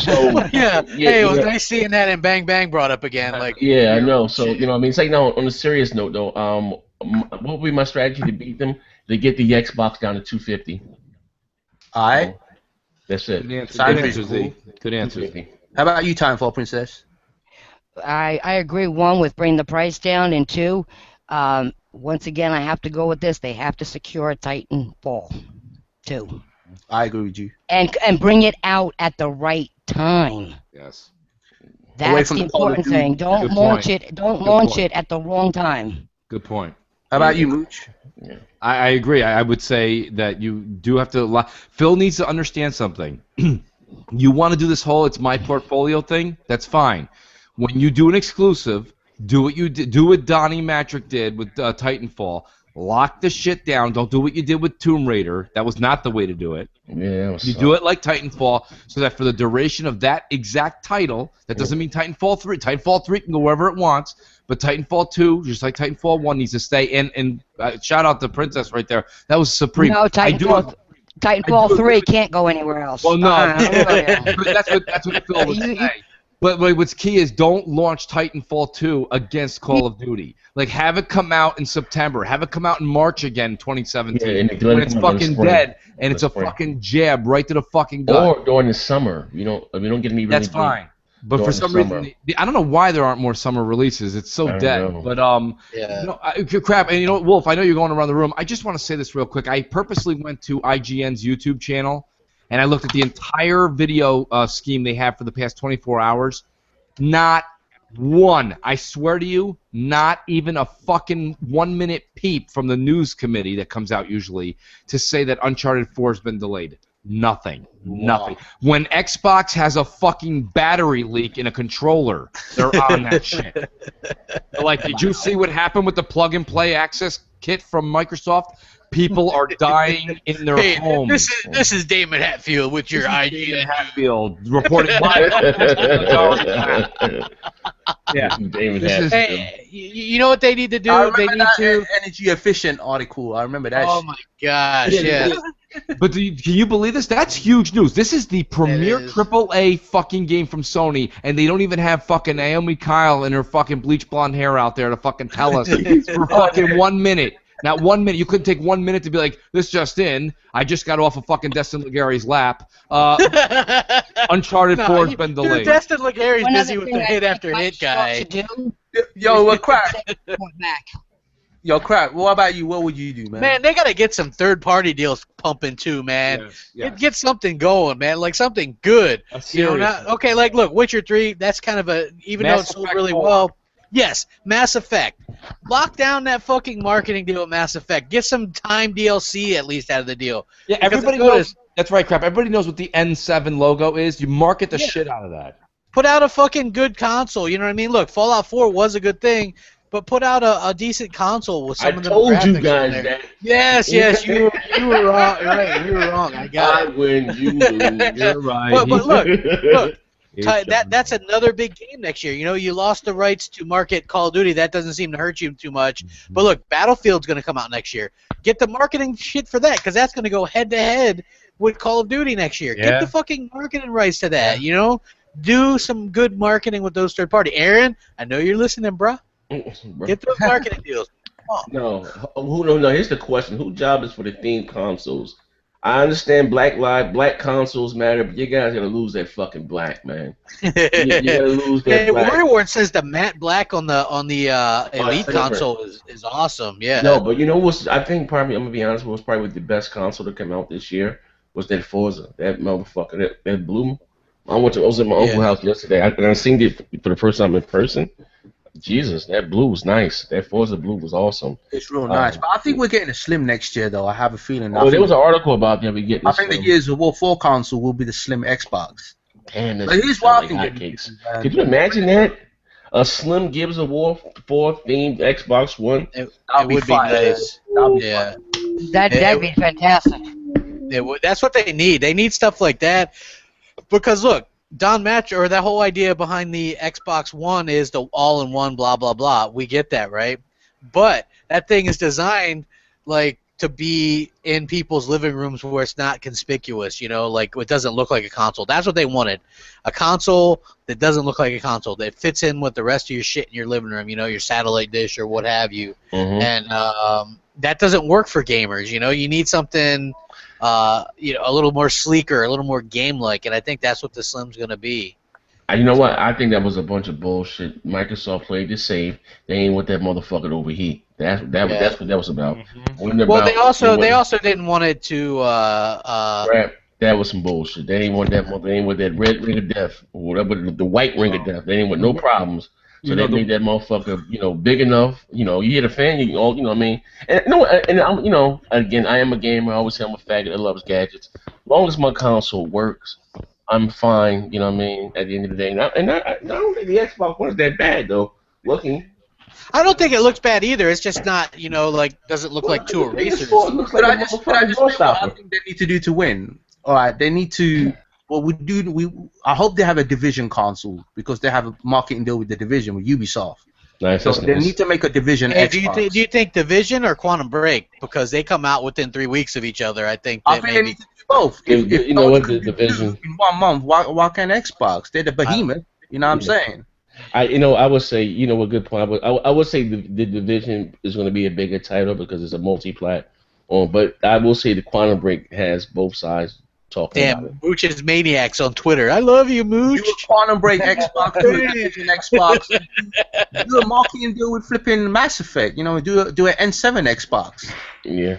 So Yeah. yeah, Hey, it was yeah. nice seeing that and Bang Bang brought up again. Like, Yeah, I real know. So, shit. you know, what I mean, it's like now on a serious note, though. What would be my strategy to beat them? To get the Xbox down to 250. All right. So, that's it. Good answer. Sounds Good answer, reasonable. Z. Good answer. 250. How about you, Titanfall Princess? I agree. One, with bringing the price down, and two, once again, I have to go with this. They have to secure Titanfall 2, I agree with you. and bring it out at the right time. Yes. That's from the the Call of important Duty. thing. Don't Good launch point. it. Don't Good launch point. it at the wrong time. Good point. How about you, Mooch? Yeah. I agree. I would say that you do have to. Phil needs to understand something. You want to do this whole "it's my portfolio" thing. That's fine. When you do an exclusive, do what you did. Do what Donnie Matrick did with Titanfall. Lock the shit down. Don't do what you did with Tomb Raider. That was not the way to do it. Yeah. You do it like Titanfall, so that for the duration of that exact title, that doesn't mean Titanfall 3. Titanfall 3 can go wherever it wants, but Titanfall 2, just like Titanfall 1, needs to stay. And shout out to Princess right there. That was supreme. No, Titanfall 3 can't go anywhere else. Well, no, Uh-uh. but that's what Phil would You- say. But what's key is don't launch Titanfall 2 against Call of Duty. Like, have it come out in September. Have it come out in March again, 2017, Yeah, and when it's come out in the fucking spring. dead, and it's a Spring. fucking jab right to the fucking gut. Or during the summer. We don't get any really That's good- fine. But during for the some summer. reason, I don't know why there aren't more summer releases. It's so I don't dead. know. But Yeah. you know, crap. And you know what, Wolf? I know you're going around the room. I just want to say this real quick. I purposely went to IGN's YouTube channel, and I looked at the entire video scheme they have for the past 24 hours. Not one, I swear to you, not even a fucking 1 minute peep from the news committee that comes out usually to say that Uncharted 4 has been delayed. Nothing. Nothing. When Xbox has a fucking battery leak in a controller, they're on that shit. They're like, did you see what happened with the plug-and-play access kit from Microsoft? People are dying in their Hey, homes. this is Damon Hatfield with your IGN. Hatfield reporting live. Yeah. David This Hatfield. is- Hey, you know what they need to do? I They remember need that to. energy efficient article. I remember that. Oh shit. my gosh! Yeah. But can you believe this? That's huge news. This is the premier is. AAA fucking game from Sony, and they don't even have fucking Naomi Kyle and her fucking bleach blonde hair out there to fucking tell us for fucking 1 minute. Not 1 minute. You couldn't take 1 minute to be like, this just in. I just got off of fucking Destin Legary's lap. Uncharted 4 has been delayed. Dude, Destin Legary's One busy other with thing the I hit think after hit Microsoft guy. should do Yo, crap. is point back. Yo, crap. What about you? What would you do, man? Man, they gotta get some third-party deals pumping too, man. Get something going, man. Like something good. You know, not okay. Like, look, Witcher 3. That's kind of a even though Mass it's sold Effect really 4. well. Yes, Mass Effect. Lock down that fucking marketing deal with Mass Effect. Get some time DLC at least out of the deal. Yeah, Because everybody I noticed- knows. That's right, crap. Everybody knows what the N7 logo is. You market the shit out of that. Put out a fucking good console. You know what I mean? Look, Fallout 4 was a good thing, but put out a decent console with I some of the told you graphics in guys there. that. Yes, you were wrong. You're right. You were wrong. I got I it. win, you lose. You're right. But look, It's that's another big game next year. You know, you lost the rights to market Call of Duty. That doesn't seem to hurt you too much. But look, Battlefield's going to come out next year. Get the marketing shit for that, because that's going to go head to head with Call of Duty next year. Yeah. Get the fucking marketing rights to that. You know, do some good marketing with those third party. Aaron, I know you're listening, bruh. Get those marketing deals. No, here's the question: whose job is for the theme consoles? I understand black consoles matter, but you guys gotta lose that fucking black, man. You gotta lose that Hey, black. Warrior Ward says the matte black on the Elite different. console is awesome. Yeah. No, but you know what's? I think probably I'm gonna be honest. What was probably the best console to come out this year was that Forza. That motherfucker. That blew me. I was at my uncle's house yesterday, and I seen it for the first time in person. Jesus, that blue was nice. That Forza blue was awesome. It's real nice. But I think we're getting a slim next year, though. I have a feeling. Oh, there was an article about that. We get. I think the Gears of War 4 console will be the slim Xbox. Damn, But here's why I think hotcakes. Could you imagine that? A slim Gears of War 4 themed Xbox One. It would be nice. Yeah, That'd be fantastic. That's what they need. They need stuff like that because look, Don Match or that whole idea behind the Xbox One is the all-in-one blah blah blah. We get that, right? But that thing is designed like to be in people's living rooms where it's not conspicuous, you know, like it doesn't look like a console. That's what they wanted. A console that doesn't look like a console, that fits in with the rest of your shit in your living room, you know, your satellite dish or what have you. And that doesn't work for gamers, you know. You need something you know, a little more sleeker, a little more game-like, and I think that's what the Slim's going to be. You know what? I think that was a bunch of bullshit. Microsoft played it safe. They ain't want that motherfucker to overheat. That's what that was about. Well, they also didn't want it to. Crap. That was some bullshit. They ain't want that. They ain't want that red ring of death or whatever, the white ring of death. They ain't want no problems. So they made that motherfucker, you know, big enough. You know, you hit a fan, you know what I mean. And I'm, you know, again, I am a gamer. I always say I'm a faggot that loves gadgets. As long as my console works, I'm fine. You know what I mean. At the end of the day, and I don't think the Xbox One is that bad though. Looking. I don't think it looks bad either. It's just not, you know, like doesn't look like two erasers. But I just what I think they need to do to win. All right, they need to. Well, I hope they have a Division console because they have a marketing deal with the Division with Ubisoft. Nice. So they need to make a Division Xbox. Do you think Division or Quantum Break? Because they come out within 3 weeks of each other. I think they need to do both. If you know what, the Division in 1 month, why can't Xbox? They're the behemoth. You know what I'm saying? I would say, you know, a good point. I would say the Division is going to be a bigger title because it's a multi-plat. But I will say the Quantum Break has both sides talking about it. Mooch's Maniacs on Twitter. I love you, Mooch. Do a Quantum Break Xbox, do a Division Xbox. Do a marketing deal with flipping Mass Effect. You know, do an N7 Xbox. Yeah.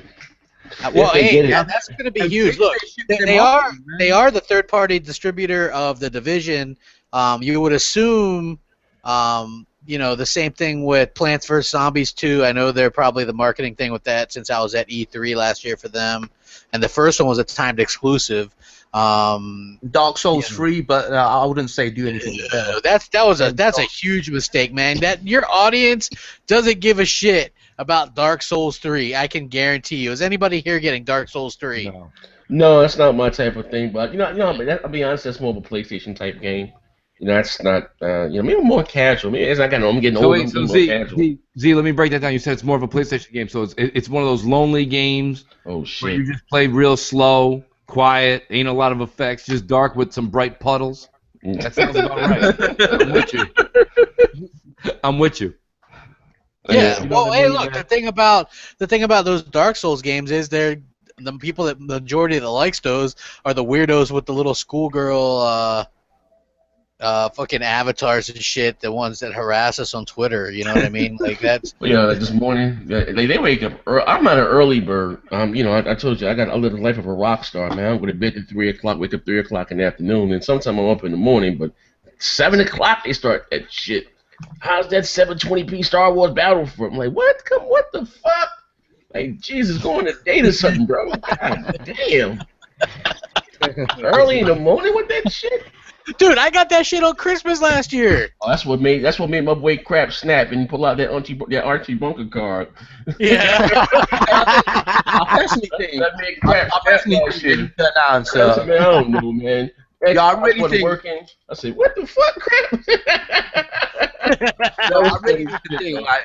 Well, hey, that's going to be huge. Look, they are the third-party distributor of the Division. You would assume, you know, the same thing with Plants vs. Zombies 2. I know they're probably the marketing thing with that since I was at E3 last year for them. And the first one was a timed exclusive. Dark Souls 3, but I wouldn't say do anything with that. That's a huge mistake, man. That your audience doesn't give a shit about Dark Souls 3. I can guarantee you. Is anybody here getting Dark Souls 3? No, that's not my type of thing. But I'll be honest, that's more of a PlayStation type game. You know, that's not, maybe more casual. Maybe it's like, I know I'm getting older. So more casual. Z, let me break that down. You said it's more of a PlayStation game, so it's one of those lonely games. Oh shit! Where you just play real slow, quiet, ain't a lot of effects, just dark with some bright puddles. That sounds about right. I'm with you. Yeah. Well, hey, look. The thing about those Dark Souls games is the people that the majority that likes those are the weirdos with the little schoolgirl. Fucking avatars and shit, the ones that harass us on Twitter, you know what I mean? Like that's. Yeah, this morning they wake up. I'm not an early bird. You know, I told you I live the life of a rock star, man. I'm going to bed at 3 o'clock, wake up 3 o'clock in the afternoon, and sometimes I'm up in the morning. But 7 o'clock they start that shit. How's that 720p Star Wars Battlefront? I'm like, what the fuck? Like Jesus, going to date or something, bro? God damn. Early in the morning with that shit. Dude, I got that shit on Christmas last year. Oh, that's what made my boy Crap snap and pull out that Archie Bunker card. Yeah. I personally think that answer. Man, I don't know, man. Yeah, I really think. Working. I say, what the fuck, Crap? I really need to think, like,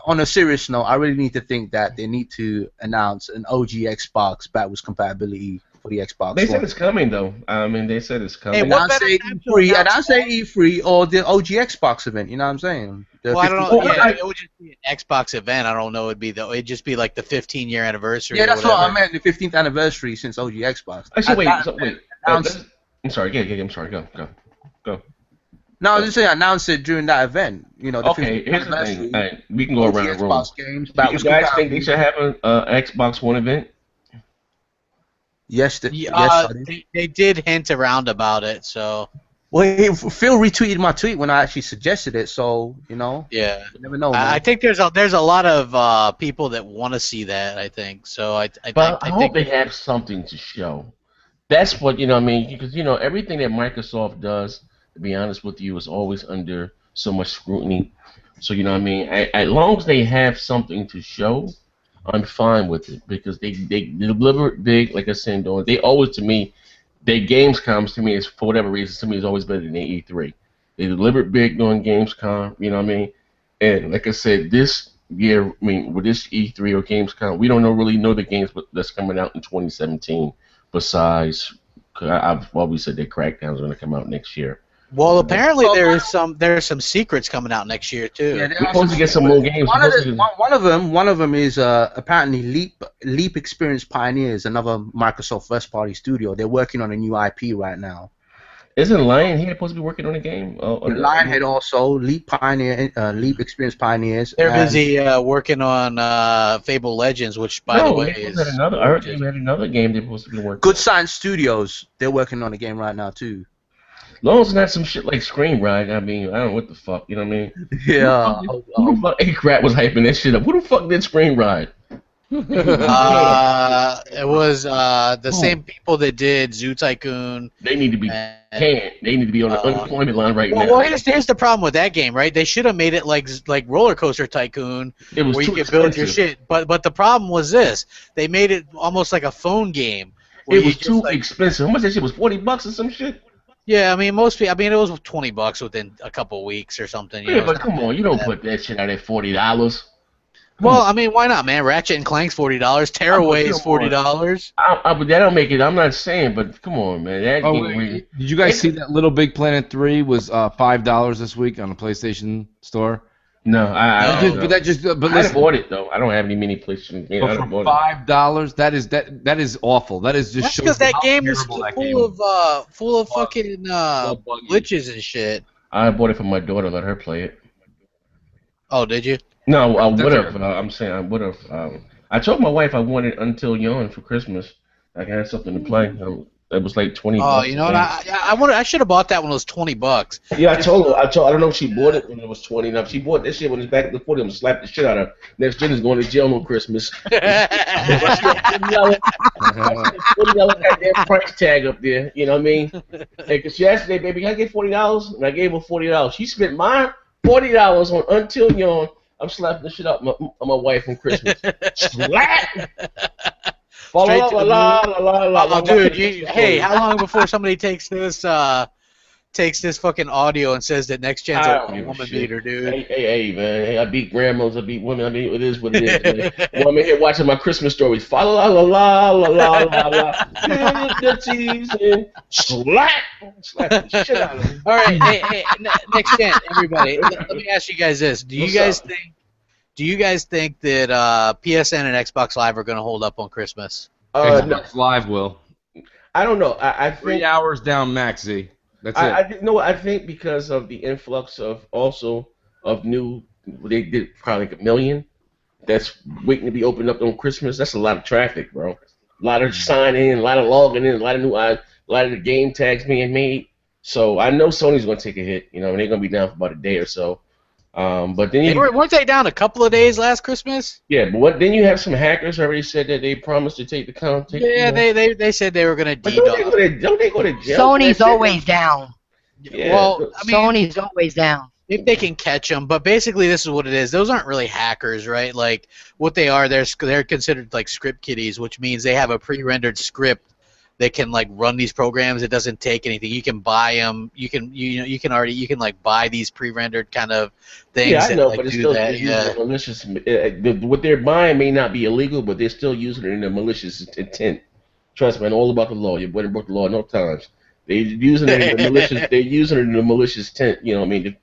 on a serious note, I really need to think that they need to announce an OG Xbox backwards compatibility for the Xbox. They said it's coming, though. I mean, they said it's coming. And I say E3 or the OG Xbox event. You know what I'm saying? Well, I don't know. Yeah, it would just be an Xbox event. I don't know. It'd just be like the 15-year anniversary. Yeah, that's what I meant. The 15th anniversary since OG Xbox. Actually, wait. I'm sorry. I'm sorry. Go. No, I was just saying, announce it during that event. You know. Okay. Here's the thing. All right, we can go around the room. Xbox games. Do you guys think they should have an Xbox One event? Yes, they did hint around about it, so. Well, Phil retweeted my tweet when I actually suggested it, so Yeah. you never know, I man. think there's a lot of people that want to see that. I think so. But I hope think they have something to show. That's what I mean, because everything that Microsoft does, to be honest with you, is always under so much scrutiny. So what I mean, as long as they have something to show, I'm fine with it because they deliver it big, like I said, they always to me, their Gamescoms to me is for whatever reason to me is always better than the E3. They deliver it big during Gamescom, you know what I mean? And like I said, this year, I mean, with this E3 or Gamescom, we don't really know the games that's coming out in 2017. Besides, I've always said that Crackdown is going to come out next year. Well, apparently Well, there's some secrets coming out next year too. Yeah, We're there are supposed to get some more games. One of them is apparently Leap Experience Pioneers, another Microsoft first party studio. They're working on a new IP right now. Isn't Lionhead supposed to be working on a game? Lionhead also Leap Experience Pioneers. They're and- busy working on Fable Legends, which by the way is I heard they had another game they're supposed to be working. Good Science Studios. They're working on a game right now too. As long as it's not some shit like Scream Ride, I mean, I don't know what the fuck, you know what I mean? Yeah. Who the fuck? A-Crap was hyping that shit up. Who the fuck did Scream Ride? it was the same people that did Zoo Tycoon. They need to be canned. They need to be on the unemployment line right now. Well, here's the problem with that game, right? They should have made it like Roller Coaster Tycoon, It was where you too could build your expensive. shit. But the problem was this: they made it almost like a phone game. It was too expensive. How much that shit was? $40 or some shit? Yeah, I mean most people. I mean it was $20 within a couple weeks or something. You Yeah, know, but come on, you don't put that shit out at $40. Well, I mean, why not, man? Ratchet and Clank's $40. Tearaway is $40. But that don't make it. I'm not saying, but come on, man. That Oh, game, wait, did you guys see that Little Big Planet 3 was $5 this week on the PlayStation Store? no, I don't know. But I listen, bought it though. I don't have any mini PlayStation. Yeah, I but don't for bought it. $5, that is awful. That is just That's shows because that how game is terrible that game full of fucking buggy. glitches and shit. I bought it for my daughter. Let her play it. Oh, did you? No, I That's would have. fair. I'm saying I would have. I told my wife I wanted Until Dawn for Christmas. I had something to play. It was like $20. Oh, you know what? I should have bought that when it was $20. Yeah, I told her. I don't know if she bought it when it was 20. Now, if she bought this shit when it's back at the 40, I'm gonna slap the shit out of her. Next gen is going to jail on Christmas. $40 goddamn price tag up there. You know what I mean? Because she asked me, baby, can I get $40? And I gave her $40. She spent my $40 on Until Dawn. I'm slapping the shit out of my wife on Christmas. Slap! La la la la la la la. Oh, dude, hey, how long before somebody takes this fucking audio and says that next gen's a woman beater, dude? Hey, man. Hey, I beat grandmas, I beat women. I mean, it is what it is, man. Well, I'm in here watching my Christmas stories. Fa la la la la la la la. The season. Slap the shit out of me. All right, hey, next gen, everybody. Let me ask you guys this: Do you guys think that PSN and Xbox Live are going to hold up on Christmas? No, Xbox Live will. I don't know. I think 3 hours down max, Z. That's it. I think because of the influx of new, they did probably like 1 million. That's waiting to be opened up on Christmas. That's a lot of traffic, bro. A lot of signing in, a lot of logging in, a lot of the game tags being made. So I know Sony's going to take a hit. You know, and they're going to be down for about a day or so. But then weren't they down a couple of days last Christmas? Yeah, but then you have some hackers already said that they promised to take the count. Yeah, they said they were going to DDoS. Don't they go to jail? Sony's always down. Yeah. Well, I mean, Sony's always down. if they can catch them, but basically this is what it is. Those aren't really hackers, right? Like what they are, they're considered like script kiddies, which means they have a pre-rendered script that can like run these programs. It doesn't take anything. You can buy them. You can like buy these pre-rendered kind of things. Yeah, I know, that, like, but it's do still that. using malicious. What they're buying may not be illegal, but they're still using it in a malicious intent. Trust me, I know all about the law. You've been broke the law no times. They're using it in the malicious. They're using it in a malicious intent. You know what I mean?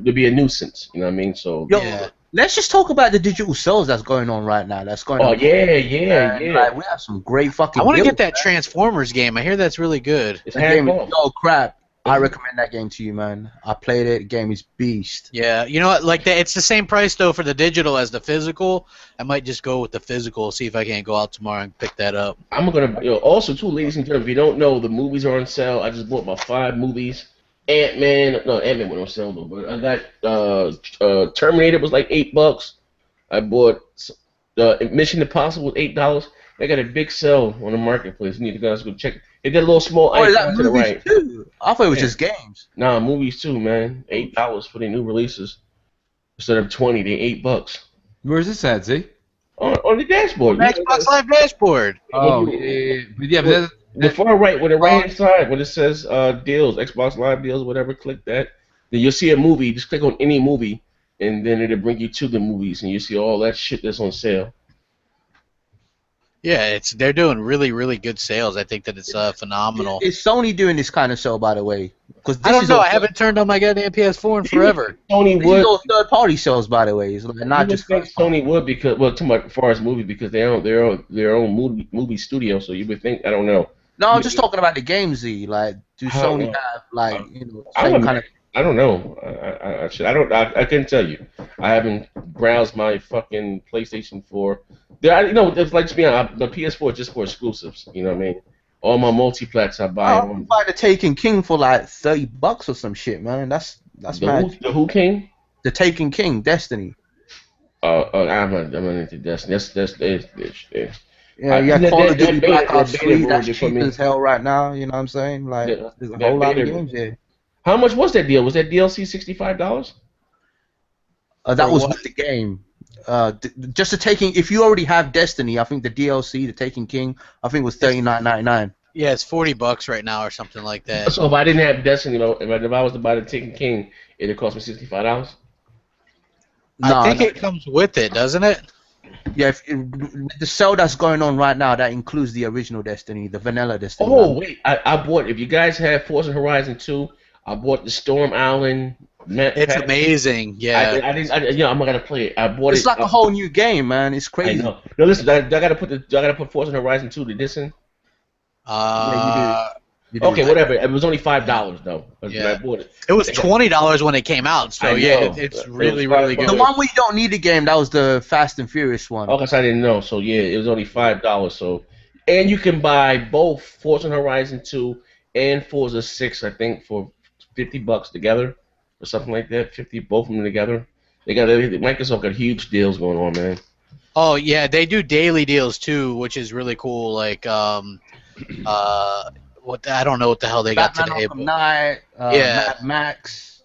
To be a nuisance. You know what I mean? So. Yo, let's just talk about the digital sales that's going on right now. That's going on. Oh yeah. Like, we have some great fucking. I want to deals, get that Transformers game. I hear that's really good. It's That game is handball. so crap. I recommend that game to you, man. I played it. The game is beast. Yeah, you know what? Like it's the same price though for the digital as the physical. I might just go with the physical. See if I can't go out tomorrow and pick that up. I'm gonna. Also, too, ladies and gentlemen, if you don't know, the movies are on sale. I just bought my 5 movies Ant-Man. No, Ant-Man went on sale though. But I got Terminator was like $8. I bought Mission Impossible was $8. They got a big sale on the marketplace. You need to guys go check. It got a little small Oh, is that icon to the movies right. too? I thought it was Yeah. just games. Nah, movies too, man. $8 for the new releases instead of 20. They $8 Where's this at, Z? on the dashboard. Xbox Live dashboard. Oh, yeah. But yeah, but The far right, with the right hand side, when it says deals, Xbox Live deals, whatever, click that. Then you'll see a movie. Just click on any movie, and then it'll bring you to the movies, and you see all that shit that's on sale. Yeah, they're doing really, really good sales. I think that it's phenomenal. Is Sony doing this kind of sale, by the way? Because I don't know. I haven't turned on my goddamn PS4 in forever. Sony These would. are all third-party sales, by the way. It's like not You would just think Sony would because, well, too much as far as movie because they own their own movie studio. So you would think, I don't know. No, I'm just talking about the games. Z. Like, do Sony have like same kind of? I don't know. I couldn't tell you. I haven't browsed my fucking PlayStation 4. It's like to be honest, the PS4 is just for exclusives. You know what I mean? All my multiplats I buy. I'm buy the Taken King for like $30 or some shit, man. That's mad. The Who King? The Taken King, Destiny. I'm not into Destiny. Yeah, yeah. Call of Duty Black Ops 3. beta That's ruined it for cheap me. as hell right now. You know what I'm saying? Like, Yeah, there's a that whole lot of beta- games there. How much was that deal? Was that DLC $65? That For was what? with the game. Just the Taking. If you already have Destiny, I think the DLC, the Taken King, I think was $39.99. Yeah, it's $40 right now or something like that. So if I didn't have Destiny, if I was to buy the Taken King, it'd cost me $65. No, I think no. it comes with it, doesn't it? Yeah, the sale that's going on right now, that includes the original Destiny, the vanilla Destiny. Oh wait, I bought. If you guys have Forza Horizon 2, I bought the Storm Island. It's amazing. Yeah. I'm not gonna play it. I bought it. It's like a whole new game, man. It's I crazy. know. No, listen, I gotta put Forza Horizon 2 to this in. You do. Okay, whatever. It was only $5 though. Yeah. I bought it. It was $20 when it came out, so I yeah, know. it's It really, was really $5. good. The one where you don't need a game, that was the Fast and Furious one. Oh, 'cause I didn't know. So yeah, it was only $5. So, and you can buy both Forza Horizon 2 and Forza 6, I think, for $50 together, or something like that. 50, both of them together. Microsoft got huge deals going on, man. Oh yeah, they do daily deals too, which is really cool. Like I don't know what the hell they got Batman today, Arkham but Knight, Yeah. Mad Max,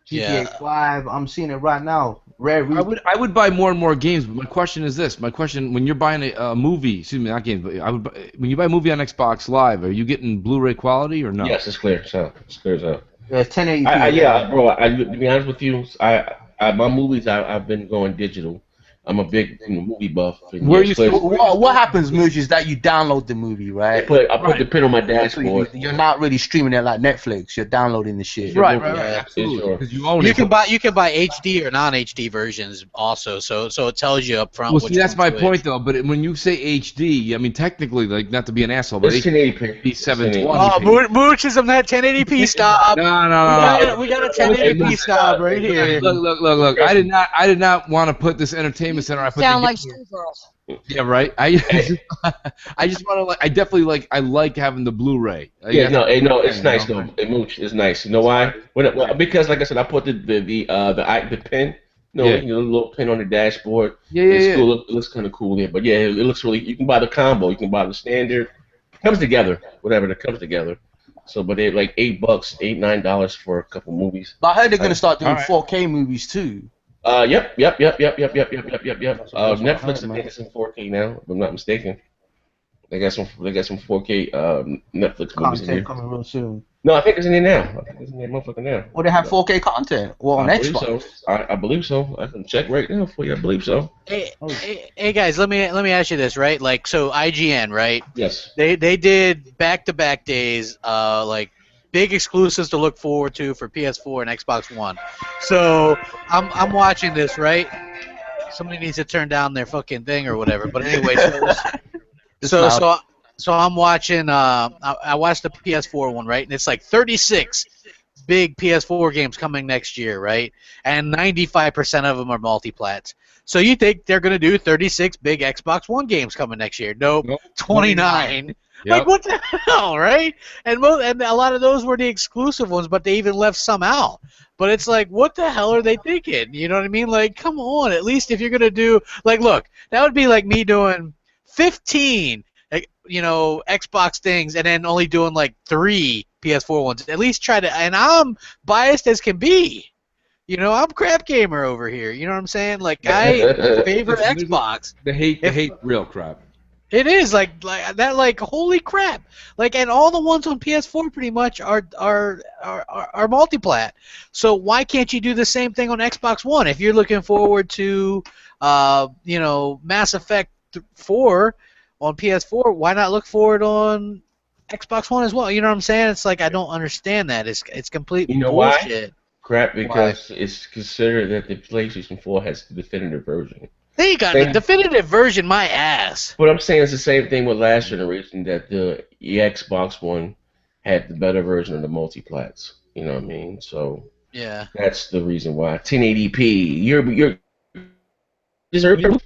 GTA Yeah. 5. I'm seeing it right now. Rare. I would buy more and more games, but my question is this: when you're buying a movie, excuse me, not games, but when you buy a movie on Xbox Live, are you getting Blu-ray quality or no? Yes, it's clear. So it's clear as hell. Yeah, 1080p. Bro. To be honest with you, my movies I've been going digital. I'm a big movie buff. And Where yes, you but What happens, Mooch, is that you download the movie, right? I put the pin on my dashboard. You're not really streaming it like Netflix. You're downloading the shit. Right, Yeah, absolutely, sure. because you own you it. can buy HD or non-HD versions also. So it tells you up front. Well, which see, that's one's my which. point, though. But when you say HD, I mean technically, like, not to be an asshole, but It's HD 1080p. 720. Oh, Mooch is on that 1080p stop. No. We got a 1080p stop right here. Look. I did not want to put this entertainment center. I put Sound the, like schoolgirls. yeah, right. I just want to I definitely like having the Blu-ray. Yeah, no, it's You nice know? though. Mooch is nice. You know why? Because like I said, I put the pin. No, Yeah. the little pin on the dashboard. Yeah. It's cool. It looks kind of cool there. But yeah, it looks really. You can buy the combo. You can buy the standard. It comes together. Whatever that comes together. So, but they're like $8, $9 for a couple movies. But I heard they're gonna start doing Alright. 4K movies too. Yep. Netflix, Netflix, I think it's in 4K now, if I'm not mistaken. They got some 4K Netflix movies in Content here. coming real soon. No, I think it's in there now. I think it's in there, motherfucker now. Or they have 4K content. Well, on I believe Xbox. so. I believe so. I can check right now for you. I believe so. Hey guys, let me ask you this, right? Like, so IGN, right? Yes. They did back-to-back days, like big exclusives to look forward to for PS4 and Xbox One. So I'm watching this, right? Somebody needs to turn down their fucking thing or whatever. But anyway, so I'm watching. I watched the PS4 one, right? And it's like 36 big PS4 games coming next year, right? And 95% of them are multiplats. So you think they're gonna do 36 big Xbox One games coming next year? Nope. 29. Like, Yep. what the hell, right? And a lot of those were the exclusive ones, but they even left some out. But it's like, what the hell are they thinking? You know what I mean? Like, come on. At least if you're gonna do, like, look, that would be like me doing 15, like, Xbox things, and then only doing like 3 PS4 ones. At least try to. And I'm biased as can be. I'm Crap Gamer over here. You know what I'm saying? Like, I favor Xbox. The hate real crap. It is like that. Like, holy crap! Like, and all the ones on PS4 pretty much are multiplat. So why can't you do the same thing on Xbox One? If you're looking forward to, Mass Effect 4 on PS4, why not look for it on Xbox One as well? You know what I'm saying? It's like, I don't understand that. It's complete You know bullshit. why? Crap, because it's considered that the PlayStation 4 has the definitive version. They got the definitive version, my ass. But I'm saying it's the same thing with last generation, that the Xbox One had the better version of the multiplats. You know what I mean? So Yeah. that's the reason why 1080p. You're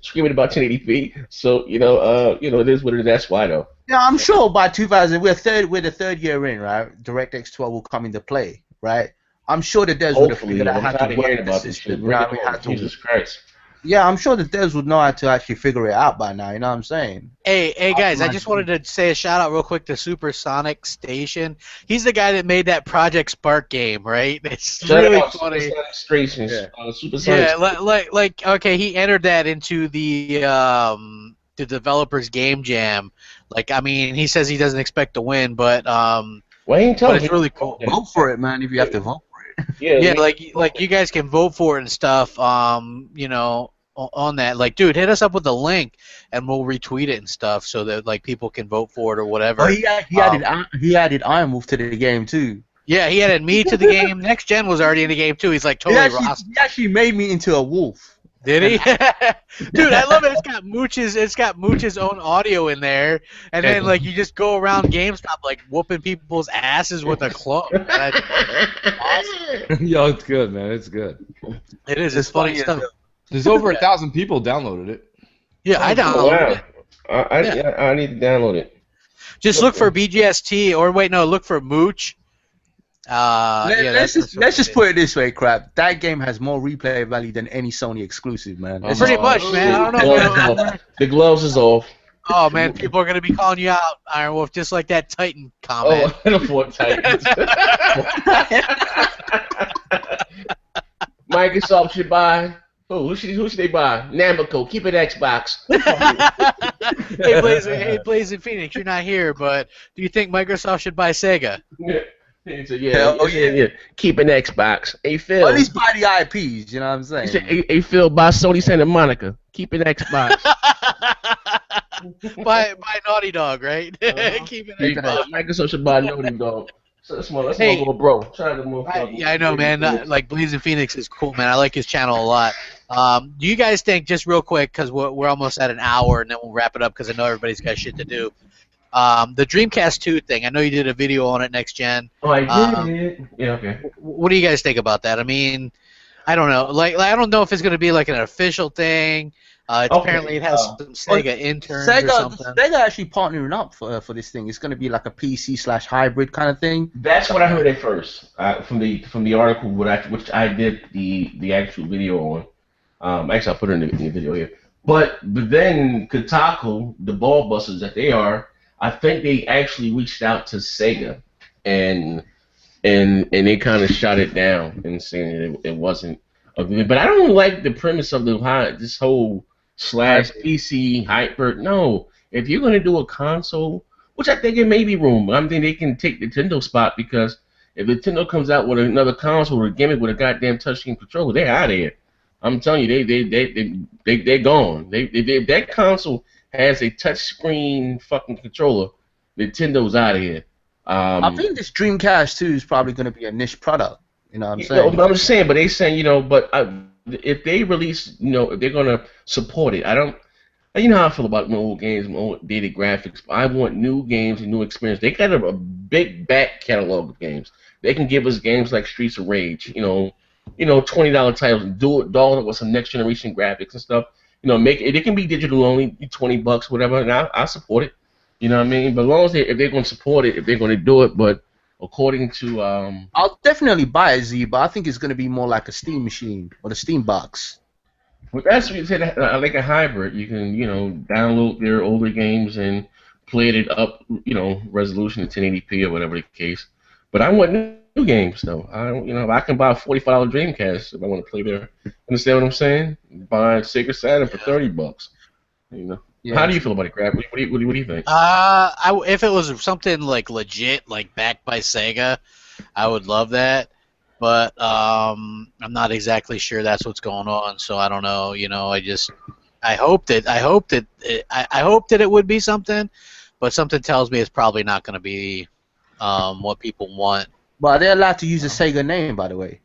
screaming about 1080p. So it is what it is. That's why though. Yeah, I'm sure by 2000, we're the third year in, right? DirectX 12 will come into play, right? I'm sure the devs would have Hopefully, figured out I'm how tired to of work hearing the about this shit. system. Bring it on, Jesus Christ. Yeah, I'm sure the devs would know how to actually figure it out by now. You know what I'm saying? Hey guys, I just wanted to say a shout out real quick to Supersonic Station. He's the guy that made that Project Spark game, right? It's really funny. Supersonic Stations. Yeah, Supersonic. okay, he entered that into the developers game jam. Like, I mean, he says he doesn't expect to win, but Well, he ain't telling it's really cool. Vote for it, man, if you have to vote for it. Yeah, like you guys can vote for it and stuff. On that, like, dude, hit us up with a link and we'll retweet it and stuff so that like people can vote for it or whatever. Oh, he added Iron Wolf to the game too. Yeah, he added me to the game. Next Gen was already in the game too. He's like totally roster. He actually made me into a wolf. Did he? Dude, I love it. It's got Mooch's own audio in there, and then like you just go around GameStop like whooping people's asses with a club. That's awesome. Yo, it's good, man. It's good. It is. It's funny stuff. There's over 1,000 people downloaded it. Yeah, I downloaded it. I need to download it. Just look for BGST, or wait, no, look for Mooch. Let's just put it this way, Crap. That game has more replay value than any Sony exclusive, man. Pretty much, man. I don't know. The gloves is off. Oh man, people are gonna be calling you out, Iron Wolf, just like that Titan comment. Oh, I don't want Titans. Microsoft should buy. Oh, who should they buy? Namco. Keep it Xbox. Hey Blazing Phoenix, you're not here, but do you think Microsoft should buy Sega? He said, yeah. Keep an Xbox. Hey, Phil. Or at least buy the IPs, you know what I'm saying? He said, hey, Phil, buy Sony Santa Monica. Keep an Xbox. Buy Naughty Dog, right? Keep an Xbox. Microsoft should buy Naughty Dog. So that's my little bro. Yeah, I know, man. Like Blazing Phoenix is cool, man. I like his channel a lot. Do you guys think, just real quick, because we're almost at an hour, and then we'll wrap it up because I know everybody's got shit to do. The Dreamcast 2 thing, I know you did a video on it next gen. Oh, I did? Yeah, okay. What do you guys think about that? I mean, I don't know. Like I don't know if it's going to be like an official thing. Apparently it has some Sega interns or something. Sega actually partnering up for this thing. It's going to be like a PC/hybrid kind of thing. That's what I heard at first from the article which I did the actual video on. Actually, I'll put it in the video here. But then Kotaku, the ball busters that they are, I think they actually reached out to Sega and they kind of shot it down and saying it wasn't a good. But I don't like the premise of this whole /PC hyper. No, if you're gonna do a console, which I think it may be room, I think they can take Nintendo spot, because if Nintendo comes out with another console or a gimmick with a goddamn touchscreen controller, they're out of here. I'm telling you, they're gone. If that console has a touchscreen fucking controller, Nintendo's out of here. I think this Dreamcast 2 is probably going to be a niche product. You know what I'm saying? I'm just saying, but they saying, if they release, if they're going to support it, I don't. You know how I feel about my old games, my old dated graphics. I want new games and new experience. They got a big back catalog of games. They can give us games like Streets of Rage, $20 titles, and doll it with some next generation graphics and stuff. Make it. It can be digital only, $20, whatever, and I support it. You know what I mean? But as long as if they're going to support it, if they're going to do it, but according to I'll definitely buy a Z, but I think it's gonna be more like a Steam machine or the Steam box. well, that's what you said, like a hybrid. You can, download their older games and play it up, resolution to 1080p or whatever the case. But I want new games though. I don't, I can buy a $45 Dreamcast if I want to play there. Understand what I'm saying? Buy Sega Saturn for $30. Yeah, How do you feel about it, Crap? What do you think? If it was something like legit, like backed by Sega, I would love that. But I'm not exactly sure that's what's going on, so I don't know. I hope that it would be something, but something tells me it's probably not going to be what people want. But are they allowed to use the Sega name, by the way?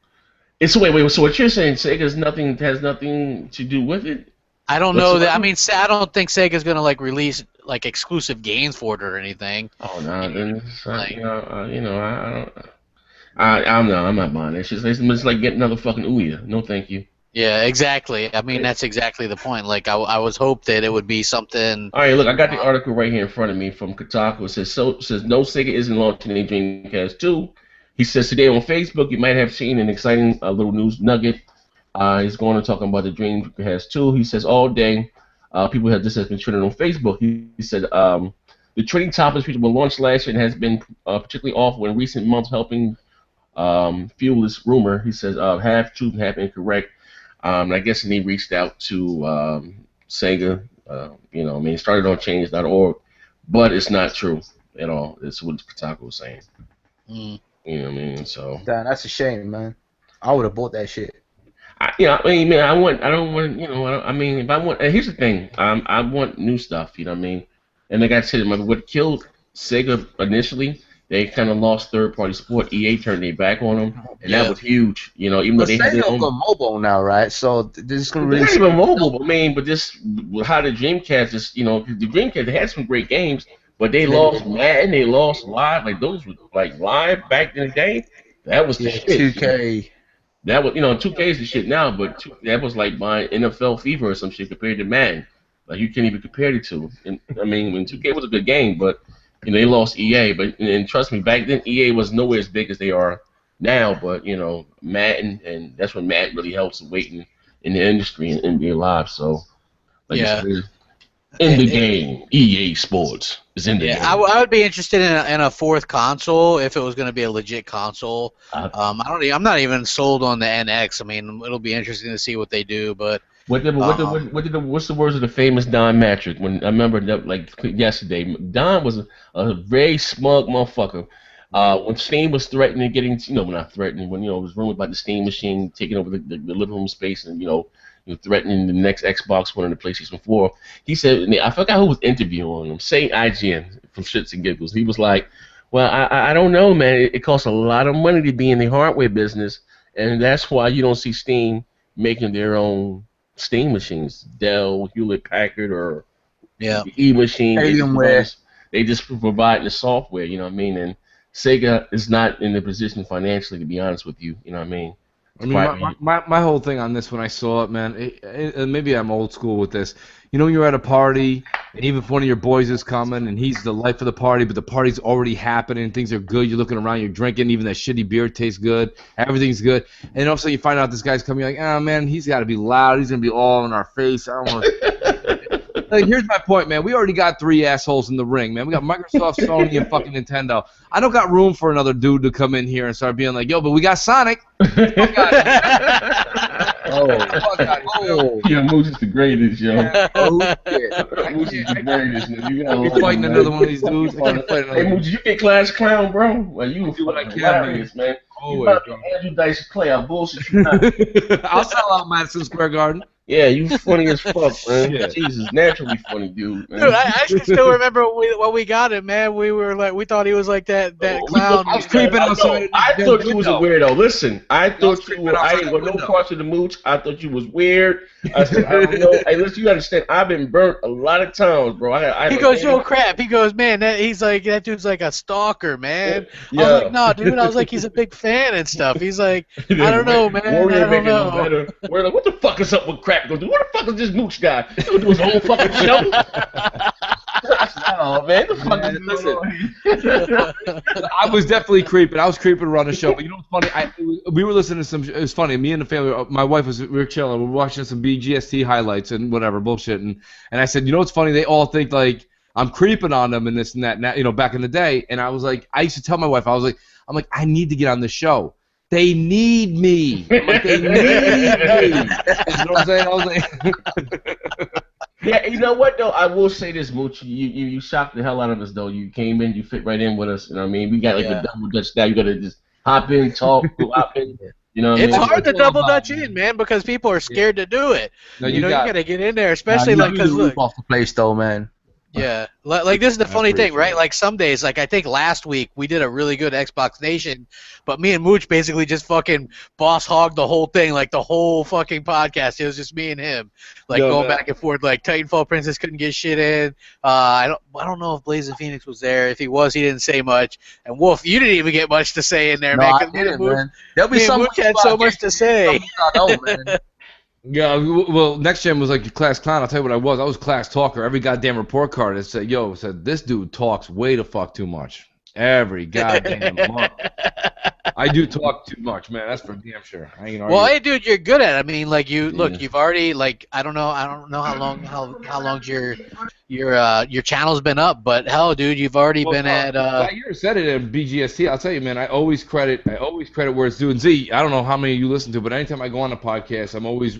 It's wait. So what you're saying? Sega's has nothing to do with it. I don't know that. I mean, I don't think Sega's going to like release like exclusive games for it or anything. Oh no, then it's like, I'm not buying it. It's like getting another fucking Ouya. No, thank you. Yeah, exactly. I mean, that's exactly the point. Like, I was hoped that it would be something. All right, look, I got the article right here in front of me from Kotaku. It says no, Sega isn't launching a Dreamcast 2. He says today on Facebook you might have seen an exciting little news nugget. He's going to talk about the Dreamcast 2. He says all day people have this has been trending on Facebook. He said the trending topics which were launched last year and has been particularly awful in recent months, helping fuel this rumor. He says half truth and half incorrect. And I guess he reached out to Sega. It started on change.org, but it's not true at all. It's what Kotaku was saying. Mm. You know what I mean? So Damn, that's a shame, man. I would have bought that shit. If I want, here's the thing, I want new stuff, you know what I mean? And like I said, what killed Sega initially, they kind of lost third-party support. EA turned their back on them, and that was huge, even though But they had their Sega own. go mobile now, right? So this is gonna They're really. not even mobile, but this, how the Dreamcast is, the Dreamcast, they had some great games, but they lost Madden, they lost Live, like those were like Live back in the day. That was the shit. 2K. That was, 2K is the shit now, but that was like buying NFL Fever or some shit compared to Madden. Like, you can't even compare the two. And, when 2K was a good game, but, they lost EA. But, and trust me, back then, EA was nowhere as big as they are now. But, Madden, and that's when Madden really helps waiting in the industry and NBA Live. So, like Yeah. you said, in the game, EA Sports is in the game. I would be interested in a fourth console if it was going to be a legit console. I'm not even sold on the NX. I mean, it'll be interesting to see what they do. But what's the words of the famous Don Matrick? When I remember that, like yesterday, Don was a very smug motherfucker. When Steam was threatening getting, not threatening, when it was rumored about the Steam machine taking over the living room space and threatening the next Xbox One and the PlayStation 4. He said, I forgot who was interviewing him, say IGN from Shits and Giggles. He was like, well, I don't know, man. It costs a lot of money to be in the hardware business, and that's why you don't see Steam making their own Steam machines, Dell, Hewlett-Packard, or E-Machine. They just provide the software, you know what I mean? And Sega is not in the position financially, to be honest with you, you know what I mean? My whole thing on this when I saw it, man, maybe I'm old school with this. You're at a party, and even if one of your boys is coming, and he's the life of the party, but the party's already happening, things are good, you're looking around, you're drinking, even that shitty beer tastes good, everything's good, and then all of a sudden you find out this guy's coming, you're like, oh, man, he's got to be loud, he's going to be all in our face, I don't want to... Like, here's my point, man. We already got 3 assholes in the ring, man. We got Microsoft, Sony, and fucking Nintendo. I don't got room for another dude to come in here and start being like, yo, but we got Sonic. Fuck out Yeah, Moose is the greatest, yo. Moose is the greatest. You fighting another one of these dudes? Hey, Moose, you get Clash Clown, bro? Well, you do what I can, hilarious, man. You about to Andrew Dice Clay. I bullshit you not. I'll sell out Madison Square Garden. Yeah, you funny as fuck, man. Yeah. Jesus, naturally funny dude, man. Dude, I can still remember when we got him, man. We were like, we thought he was like that clown. I was creeping on somebody. I thought you was a weirdo. Listen, I thought you were. I ain't got no parts of the mooch. I thought you was weird. I said, I don't know. Hey, listen, you understand? I've been burnt a lot of times, bro. He goes, yo, crap. He goes, man. He's like, that dude's like a stalker, man. Yeah. I was like, no, dude. I was like, he's a big fan and stuff. He's like, I don't know, man. I don't know. We're like, what the fuck is up with crap? Goes, what the fuck is this mooch guy? He's gonna do his own fucking show. Oh man, the fuck is listen. I was definitely creeping. I was creeping around the show. But you know what's funny? We were listening to some. It was funny. Me and the family. My wife we were chilling. We were watching some BGST highlights and whatever bullshit. And I said, you know what's funny? They all think like I'm creeping on them and this and that. And that, you know, back in the day. And I was like, I used to tell my wife, I'm like, I need to get on the show. They need me. I'm like, they need me. You know what I'm saying? I was like. Yeah, you know what though? I will say this, Mooch. You shocked the hell out of us though. You came in, you fit right in with us. You know what I mean? We got like a double dutch style. You gotta just hop in, talk, hop in. You know what I mean? It's hard to double dutch in, man, because people are scared to do it. No, you gotta get in there, especially like because look, off the place though, man. Yeah, like this is the funny thing, right? Like some days, like I think last week we did a really good Xbox Nation, but me and Mooch basically just fucking boss hogged the whole thing, like the whole fucking podcast. It was just me and him, like going back and forth. Like Titanfall Princess couldn't get shit in. I don't know if Blazing Phoenix was there. If he was, he didn't say much. And Wolf, you didn't even get much to say in there, No, man. I didn't, man. There'll be some Mooch had so much to say. Man. Yeah, well, next gen was like your class clown. I'll tell you what I was. I was class talker. Every goddamn report card that said, this dude talks way the fuck too much. Every goddamn month. I do talk too much, man. That's for damn sure. I ain't well, hey, dude, you're good at it. I mean, like you've already like I don't know how long your channel's been up, but hell, dude, you've already been at. Zaire said it at BGST. I'll tell you, man. I always credit where it's due. And Z, I don't know how many of you listen to, but anytime I go on a podcast, I'm always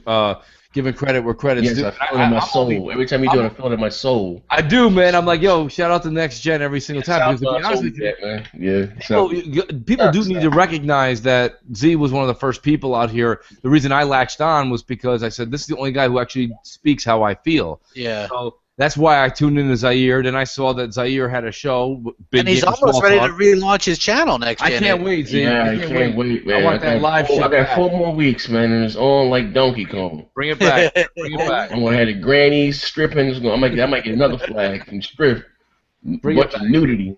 giving credit where credit's due. I feel it in my soul. Every time you do it, I feel it in my soul. I do, man. I'm like, shout out to Next Gen every single time. Because to be honest with you, man. people do need to recognize that Z was one of the first people out here. The reason I latched on was because I said, this is the only guy who actually speaks how I feel. Yeah. So that's why I tuned into Zaire. Then I saw that Zaire had a show. And he's almost ready to relaunch his channel next year. I can't wait, Z. Yeah, I can't wait, man. I want that live shit. I got 4 more weeks, man, and it's on like Donkey Kong. Bring it back. Bring it back. I'm gonna have the grannies stripping. I might get another flag from strip. Bunch of nudity.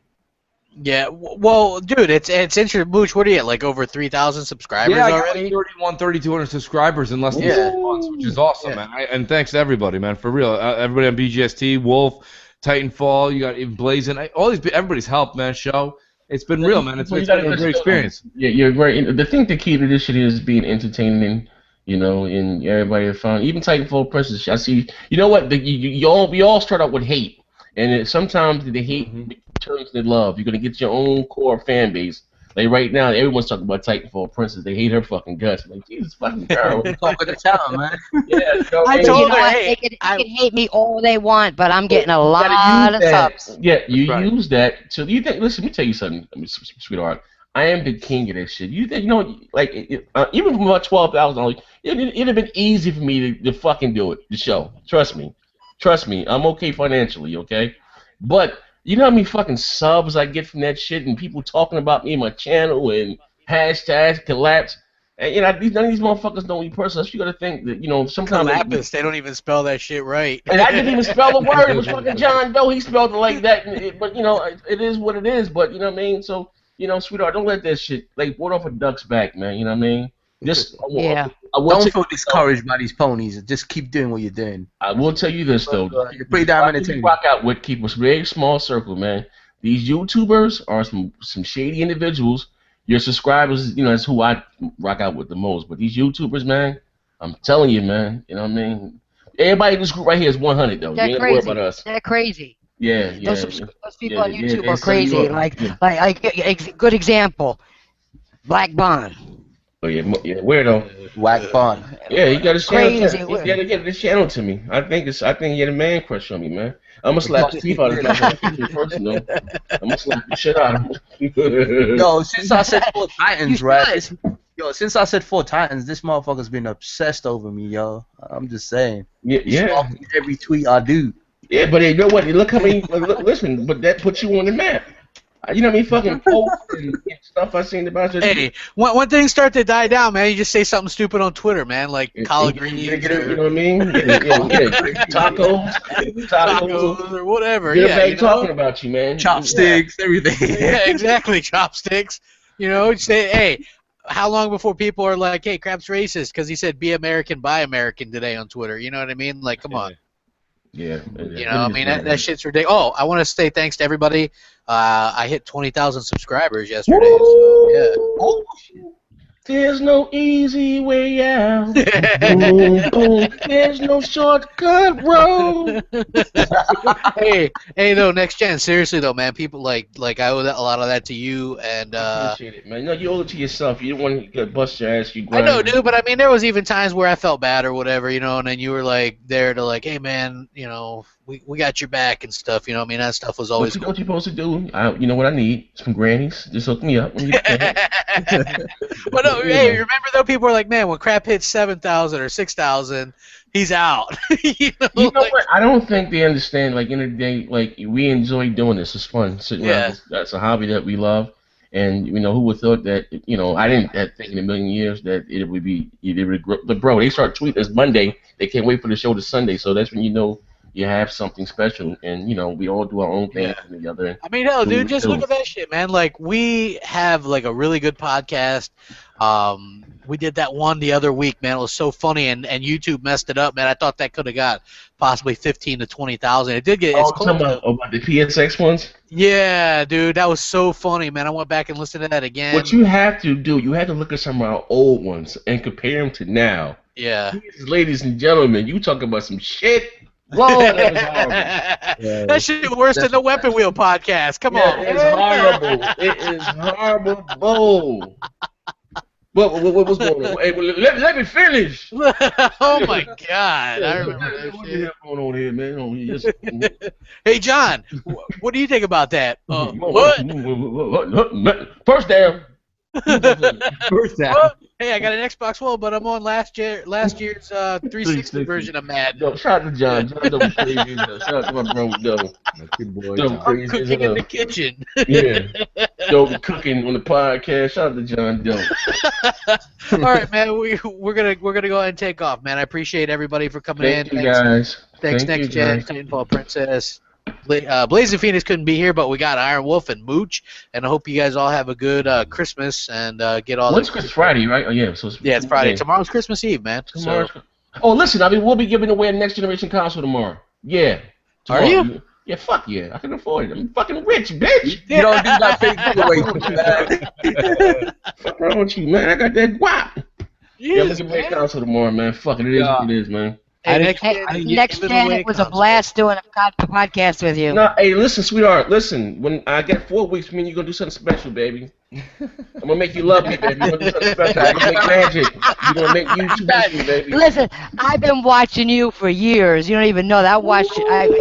Yeah, well, dude, it's interesting. Mooch, what are you at? Like over 3,000 subscribers already? Yeah, I got 3,200 subscribers in less than 6 months, which is awesome, man. And thanks to everybody, man, for real. Everybody on BGST, Wolf, Titanfall, you got even Blazing, everybody's helped, man. Show. It's been real, man. It's been a great experience. Yeah, you're right. The key to this shit is being entertaining. You know, and everybody have fun. Even Titanfall Princess, I see. You know what? We all start out with hate. And sometimes the hate turns to love. You're gonna get your own core fan base. Like right now, everyone's talking about Titanfall Princess. They hate her fucking guts. Like Jesus fucking girl. Talk of the town, man. Yeah, I told her, they can hate me all they want, but I'm getting a lot of subs. Yeah, use that. So you think? Listen, let me tell you something, sweetheart. I am the king of that shit. You think like even from about 12,000, it'd have been easy for me to fucking do it. The show. Trust me, I'm okay financially, okay? But you know how many fucking subs I get from that shit and people talking about me and my channel and hashtags collapse? And none of these motherfuckers know me personally. So you gotta think that, sometimes Collapse, they don't even spell that shit right. And I didn't even spell the word. It was fucking John Doe. He spelled it like that. But it is what it is. But you know what I mean? So, sweetheart, don't let that shit water off a duck's back, man. You know what I mean? Just don't feel discouraged by these ponies. Just keep doing what you're doing. I will tell you this though. You're pretty damn entertaining. Rock out with keep a very small circle, man. These YouTubers are some shady individuals. Your subscribers, that's who I rock out with the most. But these YouTubers, man, I'm telling you, man. You know what I mean? Everybody in this group right here is 100 though. They're you ain't crazy. Worry about us. They're crazy. Yeah. Those people on YouTube are crazy. Like good example, Black Bond. Oh yeah, weirdo. Whack Bond. Yeah, he got his channel. Crazy. He gotta get this channel to me. I think he had a man crush on me, man. I'm gonna slap the teeth out of him. I'm gonna slap the shit out of him. Yo, since I said 4 Titans, right? Since I said 4 Titans, this motherfucker's been obsessed over me, yo. I'm just saying. Yeah. Every tweet I do. Yeah, but you know what? Look how many. Listen, but that puts you on the map. You know what I mean? Fucking posts and stuff I seen about you. Hey, when things start to die down, man, you just say something stupid on Twitter, man, like collard greens. You know what I mean? Tacos or whatever. Get everybody talking about you, man. Chopsticks, everything. Yeah, exactly. Chopsticks. Say, hey, how long before people are like, hey, Crap's racist because he said be American, buy American today on Twitter? You know what I mean? Like, come on. Yeah. You know, I mean, that shit's ridiculous. Oh, I want to say thanks to everybody. I hit 20,000 subscribers yesterday. So, There's no easy way out. yeah. Boom, boom. There's no shortcut road. hey, though, next gen. Seriously, though, man, people like I owe a lot of that to you, and I appreciate it, man. No, you owe it to yourself. You don't want to get bust your ass. You I grind. know, dude, but I mean, there was even times where I felt bad or whatever, you know, and then you were like there to like, hey, man, you know, we got your back and stuff, you know. I mean, that stuff was always What you supposed to do? You know what I need? Some grannies. Just hook me up when you can. But no, hey, remember though, people were like, man, when Crap hits 7,000 or 6,000, he's out. You know what? I don't think they understand. Like in the day, like we enjoy doing this. It's fun sitting around. That's a hobby that we love. And you know, who would thought that? You know, I didn't think in a million years that it would be. But bro, they start tweeting us Monday. They can't wait for the show to Sunday. So that's when you know you have something special. And you know, we all do our own thing together. I mean, hell, dude, just look at that shit, man. Like we have like a really good podcast. We did that one the other week, man. It was so funny, and YouTube messed it up, man. I thought that could have got possibly 15 to 20,000. It did get. It's close about the PSX ones. Yeah, dude, that was so funny, man. I went back and listened to that again. What you have to do, you have to look at some of our old ones and compare them to now. Yeah. Ladies and gentlemen, you talking about some shit. Lord, that was horrible. That shit worse than the Weapon Wheel podcast. Come on. It's horrible. It is horrible. What's going on? Hey, let me finish. Oh my God! I remember that what shit. the hell going on here, man? Hey, John, what do you think about that? What? First down. First down. What? Hey, I got an Xbox One, but I'm on last year's 360 version of Madden. No, shout out to John. John Double crazy. Shout out to my brother Double. Good boy. Double I'm crazy. cooking in the kitchen. Yeah. Double cooking on the podcast. Shout out to John Double. All right, man. We're gonna go ahead and take off, man. I appreciate everybody for coming in. Thank you guys. Thanks, Next Gen, Titanfall Princess. Blazing Phoenix couldn't be here, but we got Iron Wolf and Mooch, and I hope you guys all have a good Christmas and get all. What's Christmas? Friday, right? Oh yeah, so it's Friday. Tomorrow's Christmas Eve, man. Oh, listen, I mean, we'll be giving away a next generation console tomorrow. Yeah. Are you? Yeah, fuck yeah. I can afford it. I'm fucking rich, bitch. You don't do that fake giveaway. Fuck wrong with you, man? I got that guap. Yeah, we'll give away a console tomorrow, man. Fuck it. It is what it is, man. Hey, Next Gen, it was a blast doing a podcast with you. No, hey, listen, sweetheart, listen. When I get 4 weeks, me and you gonna do something special, baby. I'm gonna make you love me, baby. We're gonna do something special. I'm gonna make magic. We're gonna make you special, baby. Listen, I've been watching you for years. You don't even know that. I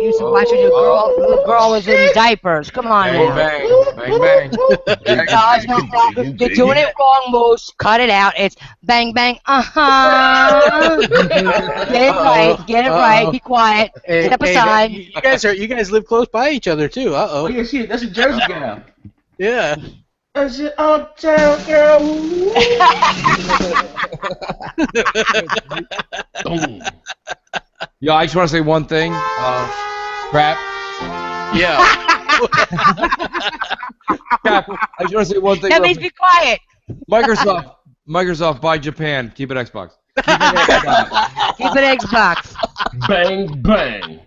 used to watch when your little girl was in diapers. Come on now. Bang, bang, bang. No, it's not that. You're doing it wrong, Moose. Cut it out. It's bang, bang, Get it right. Be quiet. Step aside. You guys live close by each other too. Oh yeah, shit. That's a Jersey gal. Yeah. That's an uptown girl. Boom. Yo, I just want to say one thing. Crap. Yeah. Crap. I just want to say one thing. That means be quiet. Microsoft, buy Japan. Keep it Xbox. Keep it Xbox. Bang, bang.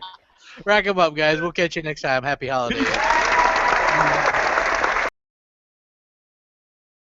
Rack 'em up, guys. We'll catch you next time. Happy holidays.